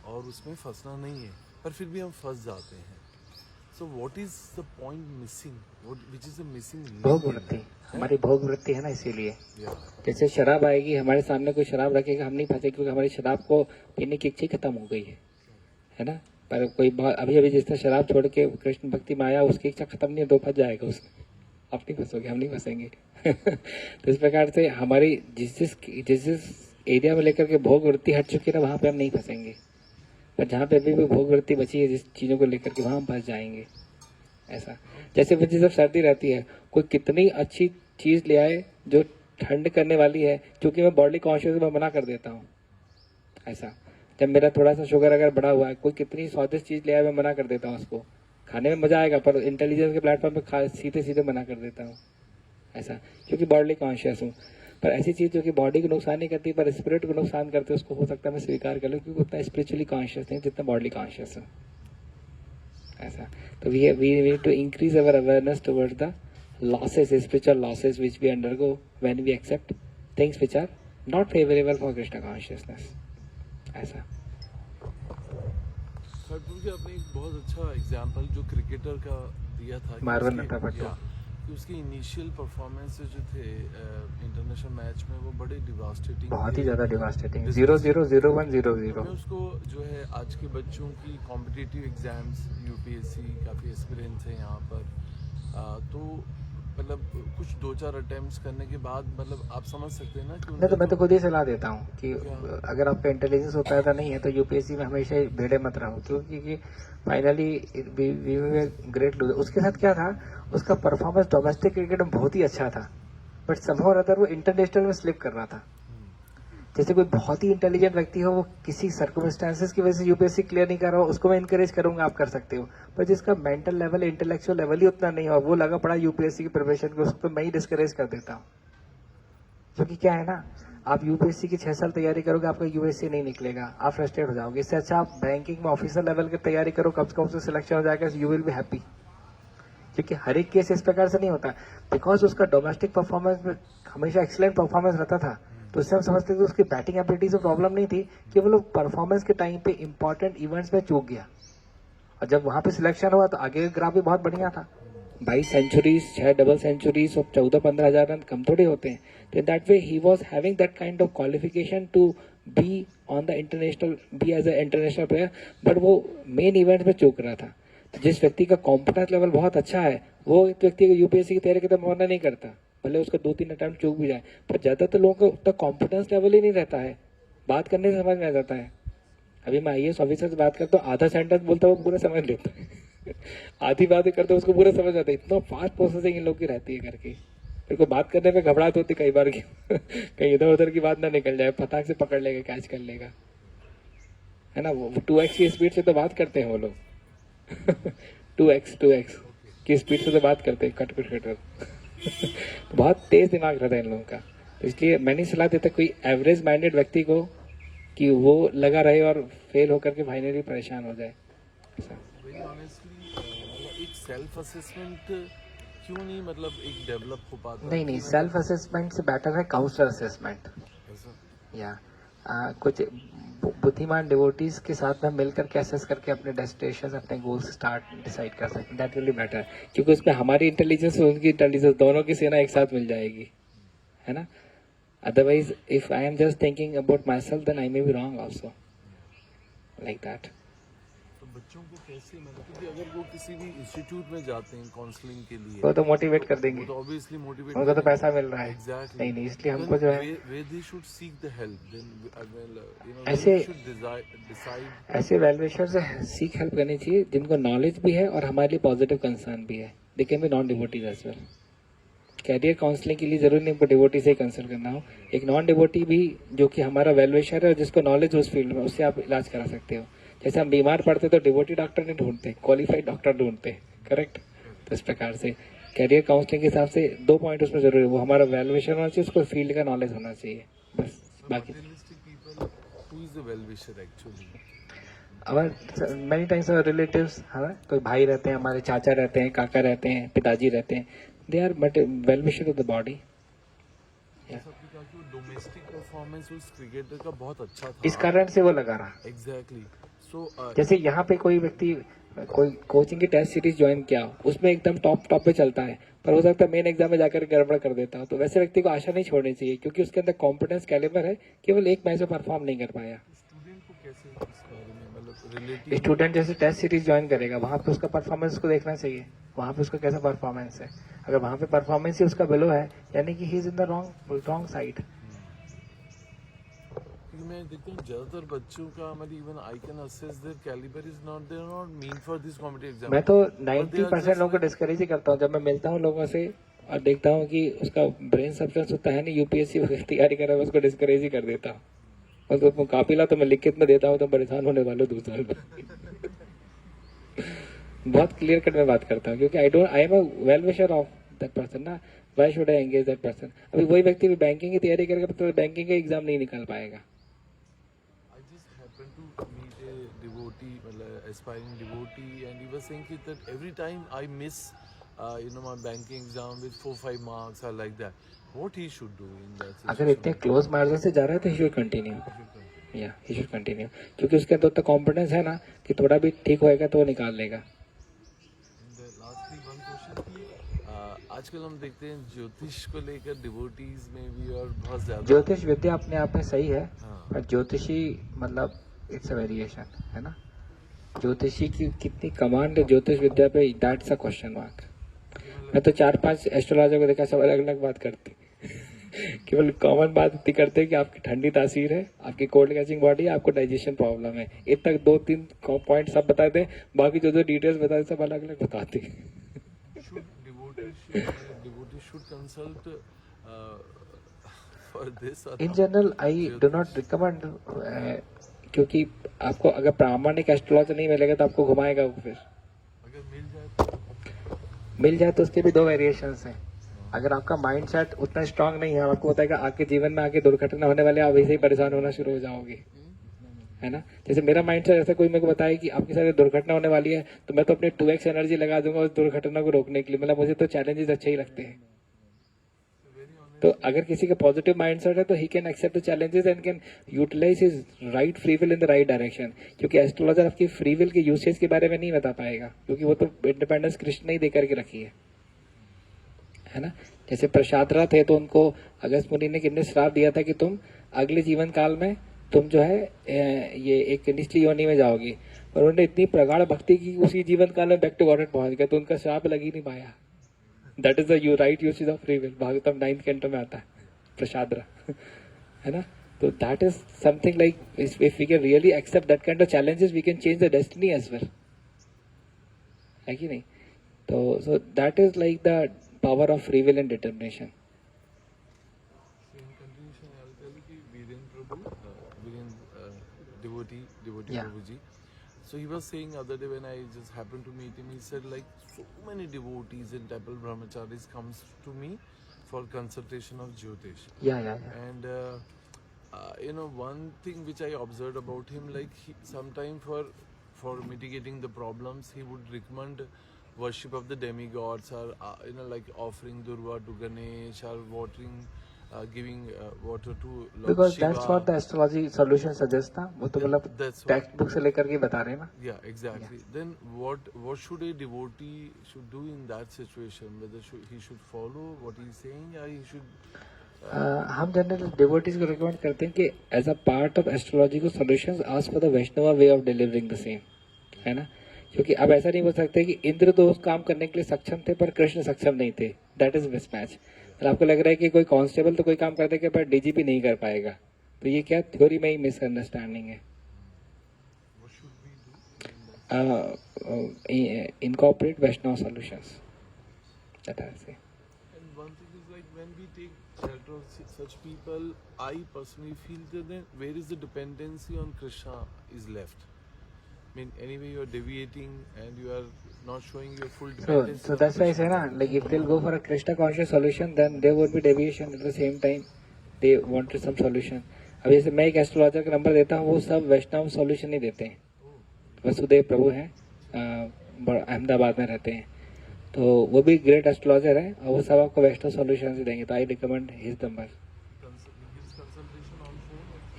और उसमें फंसना नहीं है, पर फिर भी हम फंस जाते हैं. So what is the point missing? Which is the missing link? भोग वृत्ति, हमारी भोग वृत्ति है ना. इसीलिए जैसे शराब आएगी, हमारे सामने कोई शराब रखेगा, हम नहीं फंसे क्योंकि हमारी शराब को पीने की इच्छा खत्म हो गई है ना. पर कोई बहुत अभी अभी जिसने शराब छोड़ के कृष्ण भक्ति में आया उसकी इच्छा खत्म नहीं है, 2 फंस जाएगा उसमें। आप नहीं फंसोगे, हम नहीं फंसेंगे। तो इस प्रकार से हमारी जिस एरिया में लेकर के भोग वृत्ति हट चुकी है ना, वहां पे हम नहीं फंसेंगे। पर जहाँ पे अभी भी भोग वृत्ति बची है जिस चीजों को लेकर के, वहां हम फंस जाएंगे। ऐसा जैसे मुझे जब सर्दी रहती है, कोई कितनी अच्छी चीज ले आए जो ठंड करने वाली है, क्योंकि मैं बॉडी कॉन्शियस में मना कर देता हूँ। ऐसा जब मेरा थोड़ा सा शुगर अगर बढ़ा हुआ है, कोई कितनी स्वादिष्ट चीज ले आए मैं मना कर देता हूँ उसको। खाने में मजा आएगा पर इंटेलिजेंस के प्लेटफॉर्म पे सीधे सीधे मना कर देता हूँ। ऐसा क्योंकि बॉडी कॉन्शियस हूँ। पर ऐसी चीज जो कि बॉडी को नुकसान नहीं करती पर स्पिरिट को नुकसान करते, उसको हो सकता है मैं स्वीकार कर लूँ, क्योंकि उतना स्पिरिचुअली कॉन्शियस नहीं जितना बॉडी कॉन्शियस हूँ। ऐसा तो we need to increase our awareness towards the losses, spiritual losses which we undergo when we accept things which are not favorable for Krishna consciousness. ऐसा खड़गपुर के अपने एक बहुत अच्छा एग्जांपल जो क्रिकेटर का दिया था कि मार्वन उसके- नटापट्टू। या, कि उसके इनिशियल परफॉर्मेंसेस जो थे इंटरनेशनल मैच में वो बड़े डिवास्टेटिंग, बहुत ही ज्यादा डिवास्टेटिंग, Business- 0-0-0-1-0-0। मैं उसको जो है आज के बच्चों की कॉम्पिटिटिव एग्जाम्स, यूपीएससी काफ़ी एक्सपीरियंस है यहाँ पर, तो मतलब कुछ 2-4 अटेम्प्ट्स करने के बाद मतलब आप समझ सकते हैं ना कि नहीं तो मैं तो खुद ही सलाह देता हूँ कि क्या? अगर आपका इंटेलिजेंस होता है तो नहीं है तो यूपीएससी में हमेशा ही भेड़े मत रहो, क्योंकि फाइनली ग्रेट लूजर। उसके साथ क्या था, उसका परफॉर्मेंस डोमेस्टिक क्रिकेट में बहुत ही अच्छा था, बट समहाउ अदर वो इंटरनेशनल में स्लिप कर रहा था। जैसे कोई बहुत ही इंटेलिजेंट व्यक्ति हो, वो किसी सर्कमस्टेंसेस की वजह से यूपीएससी क्लियर नहीं कर रहा हो, उसको मैं इनकरेज करूंगा आप कर सकते हो। पर जिसका मेंटल लेवल, इंटेलेक्चुअल लेवल ही उतना नहीं हो, वो लगा पड़ा यूपीएससी की प्रिपरेशन को, उसको मैं ही डिस्करेज कर देता हूँ। क्योंकि क्या है ना, आप यूपीएससी की 6 साल तैयारी करोगे, आपका यूपीएससी नहीं निकलेगा, आप फ्रस्ट्रेट हो जाओगे। इससे अच्छा आप बैंकिंग में ऑफिसर लेवल की तैयारी करो, कम से कम से सिलेक्शन हो जाएगा, यू विल बी हैप्पी। क्योंकि हर एक केस इस प्रकार से नहीं होता, बिकॉज उसका डोमेस्टिक परफॉर्मेंस में हमेशा एक्सीलेंट परफॉर्मेंस रहता था, तो उससे हम समझते थे कि उसकी बैटिंग एबिलिटीज में प्रॉब्लम नहीं थी, केवल वो परफॉर्मेंस के टाइम पे इंपॉर्टेंट इवेंट्स में चूक गया। और जब वहां पे सिलेक्शन हुआ तो आगे का ग्राफ भी बहुत बढ़िया था, 22 सेंचुरीज, 6 डबल सेंचुरीज और 14-15 हजार रन कम थोड़े होते हैं। तो that way he was having that kind of qualification to be on the international, be as a international player, but वो मेन इवेंट में चूक रहा था। तो जिस व्यक्ति का कॉम्पिटेंस लेवल बहुत अच्छा है, वो व्यक्ति को यूपीएससी की तैयारी की तरफ मना नहीं करता, भले उसका 2-3 अटेम्प्ट चूक भी जाए। पर ज्यादातर लोगों को उतना कॉम्पिटेंस लेवल ही नहीं रहता है, बात करने से समझ में आ जाता है। अभी मैं आईएएस ऑफिसर से बात करता हूँ, आधा सेंटेंस बोलता है वो पूरा समझ लेता है। आधी बातें करते उसको पूरा समझ आता है। इतना फास्ट प्रोसेसिंग इन लोग की रहती है करके, मेरे को बात करने में घबराहट होती कई बार की कहीं इधर उधर की बात ना निकल जाए, फटाक से पकड़ लेगा, कैच कर लेगा, है ना। वो 2x की स्पीड से तो बात करते हैं वो लोग। 2x की स्पीड से तो बात करते हैं, कट तो बहुत तेज दिमाग रहता है इन लोगों का। तो इसलिए मैंने सलाह देता कोई एवरेज माइंडेड व्यक्ति को कि वो लगा रहे और फेल होकर के फाइनली परेशान हो जाए। वेरी ऑनेस्टली एक सेल्फ असेसमेंट क्यों नहीं मतलब एक डेवलप हो पाता? नहीं, सेल्फ असेसमेंट से बेटर है काउंसलर असेसमेंट। ऐसा या कुछ बुद्धिमान डिवोटीज के साथ में मिलकर के असेस करके अपने डेस्टिनेशन, अपने गोल्स स्टार्ट डिसाइड कर सकते हैं, दैट विल बी बेटर। क्योंकि उसमें हमारी इंटेलिजेंस और उनकी इंटेलिजेंस दोनों की सेना एक साथ मिल जाएगी, है ना। Otherwise if I am just thinking about my self then I may be wrong also, like that. तो बच्चों को कैसे मतलब, क्योंकि अगर वो किसी भी इंस्टीट्यूट में जाते हैं काउंसलिंग के लिए, वो तो मोटिवेट कर देंगे, वो तो ऑब्वियसली मोटिवेट, उनको तो पैसा मिल रहा है। एग्जैक्टली नहीं, इसलिए हमको जो है where they should seek the help, then you know ऐसे- they should decide ऐसे वैल्यूएशन से सीख हेल्प करनी चाहिए जिनको नॉलेज भी है और हमारे लिए पॉजिटिव कंसर्न भी है। They can be non devotees as well. Career counselling के लिए जरूरी नहीं डिवोटी से ही कंसल्ट करना हो, एक नॉन डिवोटी भी जो कि हमारा वेलविशर है और जिसको नॉलेज हो उस फील्ड में, उससे आप इलाज करा सकते हो। जैसे हम बीमार पड़ते तो डिवोटी डॉक्टर नहीं ढूंढते, क्वालिफाइड डॉक्टर ढूंढते, करेक्ट। तो इस प्रकार से कैरियर काउंसलिंग के हिसाब से 2 पॉइंट उसमें जरूरी है, वो हमारा वेलविशर होना चाहिए, उसको फील्ड का नॉलेज होना चाहिए, बस। बाकी materialistic people, who is the well-wisher actually? हमारे मेनी टाइम्स रिलेटिव्स, हमारे कोई भाई रहते हैं, हमारे चाचा रहते हैं, काका रहते हैं, पिताजी रहते हैं, they are but well wisher of the body. जैसा आपने कहा कि वो डोमेस्टिक परफॉर्मेंस उस क्रिकेटर का बहुत अच्छा था, इस कारण से वो लगा रहा। एग्जैक्टली। सो जैसे यहाँ पे कोई व्यक्ति कोई कोचिंग की टेस्ट सीरीज ज्वाइन किया, उसमें एकदम टॉप पे चलता है, पर हो सकता है मेन एग्जाम में जाकर गड़बड़ कर देता हो, तो वैसे व्यक्ति को आशा नहीं छोड़नी चाहिए, क्योंकि उसके अंदर कॉम्पिटेंस कैलिबर है, केवल एक मैच में परफॉर्म नहीं कर पाया। स्टूडेंट को कैसे इस बारे में मतलब रिलेटिव स्टूडेंट जैसे टेस्ट सीरीज ज्वाइन करेगा, वहाँ पे उसका परफॉर्मेंस को देखना चाहिए, वहाँ पे उसका कैसा परफॉर्मेंस है। अगर वहाँ पे परफॉर्मेंस ही उसका बिलो है, यानी कि he is in the wrong side. क्योंकि मैं देखता हूँ ज़्यादातर बच्चों का मतलब even I can assess their calibre is not there not mean for this competitive exam. मैं तो 90% लोगों को डिस्करेज ही करता हूँ जब मैं मिलता हूँ लोगों से और देखता हूँ कि उसका ब्रेन सब्सटेंस होता है नहीं, यूपीएससी वगैरह तैयारी कर रहा है, उसको डिस्करेज ही कर देता हूँ। और तो काफिला तो मैं लिखित में देता हूँ तो परेशान होने वाले 2 साल में। बहुत क्लियर कट में बात करता हूँ, क्योंकि I am a well wisher of that person ना, why should I engage that person. अभी वही व्यक्ति भी बैंकिंग की तैयारी करेगा तो बैंकिंग का एग्जाम नहीं निकाल पाएगा। I just happened to meet a devotee, well, aspiring devotee, and he was saying that every time I miss, my banking exam with 4-5 marks or like that, what he should do in that situation? अगर इतने close margin से जा रहा है तो he should continue, या he should continue, क्योंकि उसके अंदर तो कॉन्फिडेंस है ना कि थोड़ा भी ठीक होएगा तो वो निकाल लेगा। लास्टली वन क्वेश्चन की आजकल हम देखते हैं ज्योतिष को लेकर डिवोटीज में भी और बहुत ज्यादा ज्योतिष विद्या अपने आप में सही है, हाँ। पर ज्योतिषी मतलब इट्स अ वेरिएशन है ना। ज्योतिषी की कितनी कमांड है ज्योतिष विद्या पे, दैट्स अ क्वेश्चन मार्क। मैं तो 4-5 एस्ट्रोलॉजर को देखा, सब अलग अलग बात करते केवल कॉमन बात इतनी करते हैं कि आपकी ठंडी तासीर है, आपकी कोल्ड कैचिंग बॉडी है, आपको डाइजेशन प्रॉब्लम है, इतना 2-3 पॉइंट सब बता दे, बाकी जो डिटेल्स बताते सब अलग अलग बताते। devotee should consult for this or in not? General I do not recommend, क्योंकि आपको अगर प्रामाणिक एस्ट्रोलॉजर नहीं मिलेगा तो आपको घुमाएगा वो। फिर अगर मिल जाए तो उसके भी 2 वेरिएशंस हैं। अगर आपका माइंड सेट उतना स्ट्रांग नहीं है, आपको बताएगा आपके जीवन में आगे दुर्घटना होने वाले, आप वैसे ही परेशान होना शुरू हो जाओगे, है ना। जैसे मेरा माइंड सेट ऐसा, कोई मेरे को बताए कि आपके साथ दुर्घटना होने वाली है तो मैं तो अपनी 2x एनर्जी लगा दूंगा उस दुर्घटना को रोकने के लिए। मतलब मुझे तो चैलेंजेस अच्छे ही लगते हैं। तो अगर किसी का पॉजिटिव माइंडसेट है तो he can accept the challenges and can utilise his right free will in the right direction. क्योंकि एस्ट्रोलॉजर आपकी फ्री विल के यूसेज के बारे में नहीं बता पाएगा, क्योंकि वो तो इंडिपेंडेंस कृष्ण ने ही देकर के रखी है ना। जैसे प्रसादरा थे तो उनको अगस्त मुनि ने कितने श्राप दिया था कि तुम अगले जीवन काल में तुम जो है ये एक निचली योनि में जाओगी, और उन्होंने इतनी प्रगाढ़ भक्ति की उसी जीवन काल में बैक टू गॉड पहुंच गए, तो उनका श्राप लग ही नहीं पाया। That is the you right usage of free will, Bhagavatam 9th canto में आता है प्रसादरा, है ना। तो that is something like if we can really accept that kind of challenges we can change the destiny as well, है कि नहीं। तो so that is like the power of free will and determination. in continuation, I'll tell you that Viren Prabhu, devotee Yeah. Prabhuji. So he was saying other day when I just happened to meet him, he said like so many devotees and temple brahmacharis comes to me for consultation of Jyotish. Yeah. And one thing which I observed about him, like sometime for mitigating the problems, he would recommend worship of the demigods, or like offering Durva to Ganesh, or giving water to Lord Because Shiva. that's what the astrology solution suggests ना, वो तो मतलब That's what- text book से लेकर के बता रहे हैं ना। Yeah, exactly. Then what should a devotee should do in that situation? Whether he should follow what he's saying, or he should हम जनरल डिवोटीज को रिकमेंड करते हैं कि as a part of astrology को solutions ask for the Vaishnava way of delivering the same, है ना। क्योंकि अब ऐसा नहीं बोल सकते कि इंद्र तो उस काम करने के लिए सक्षम थे पर कृष्ण सक्षम नहीं थे, दैट इज मिसमैच। और आपको लग रहा है कि कोई कांस्टेबल तो कोई काम कर देगा पर डीजीपी नहीं कर पाएगा, तो ये क्या थ्योरी में ही मिसअंडरस्टैंडिंग है। what should we do? Incorporate Vaishnava solutions, that I say. And one thing is like when we take shelter of such people, I personally feel that then where is the dependency on Krishna is left? I mean, anyway, you are deviating and you are not showing your full dependency. So that's why I say na, like if they'll go for a Krishna conscious solution, then there won't be deviation. At the same time, they wanted some solution. अब जैसे मैं एक astrologer का number देता हूँ, वो सब वैष्णव solution नहीं देते हैं। वसुदेव प्रभु हैं, अहमदाबाद में रहते हैं, तो वो भी ग्रेट एस्ट्रोलॉजर है और वो सब आपको वैष्णव सॉल्यूशन ही देंगे। तो आई रिकमेंड हिज नंबर।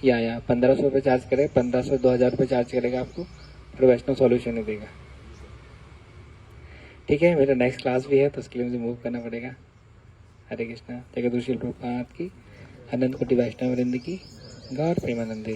या 1500 रुपये चार्ज करे, 1500-2000 रुपये चार्ज करेगा आपको, फिर वैष्णव सॉल्यूशन ही देगा। ठीक है, मेरा नेक्स्ट क्लास भी है तो उसके लिए मुझे मूव करना पड़ेगा। हरे कृष्णा, जगत गुरु श्रील प्रभुपाद की, अनंत कोटि वैष्णव वृंद की, गौर प्रेमानंदे।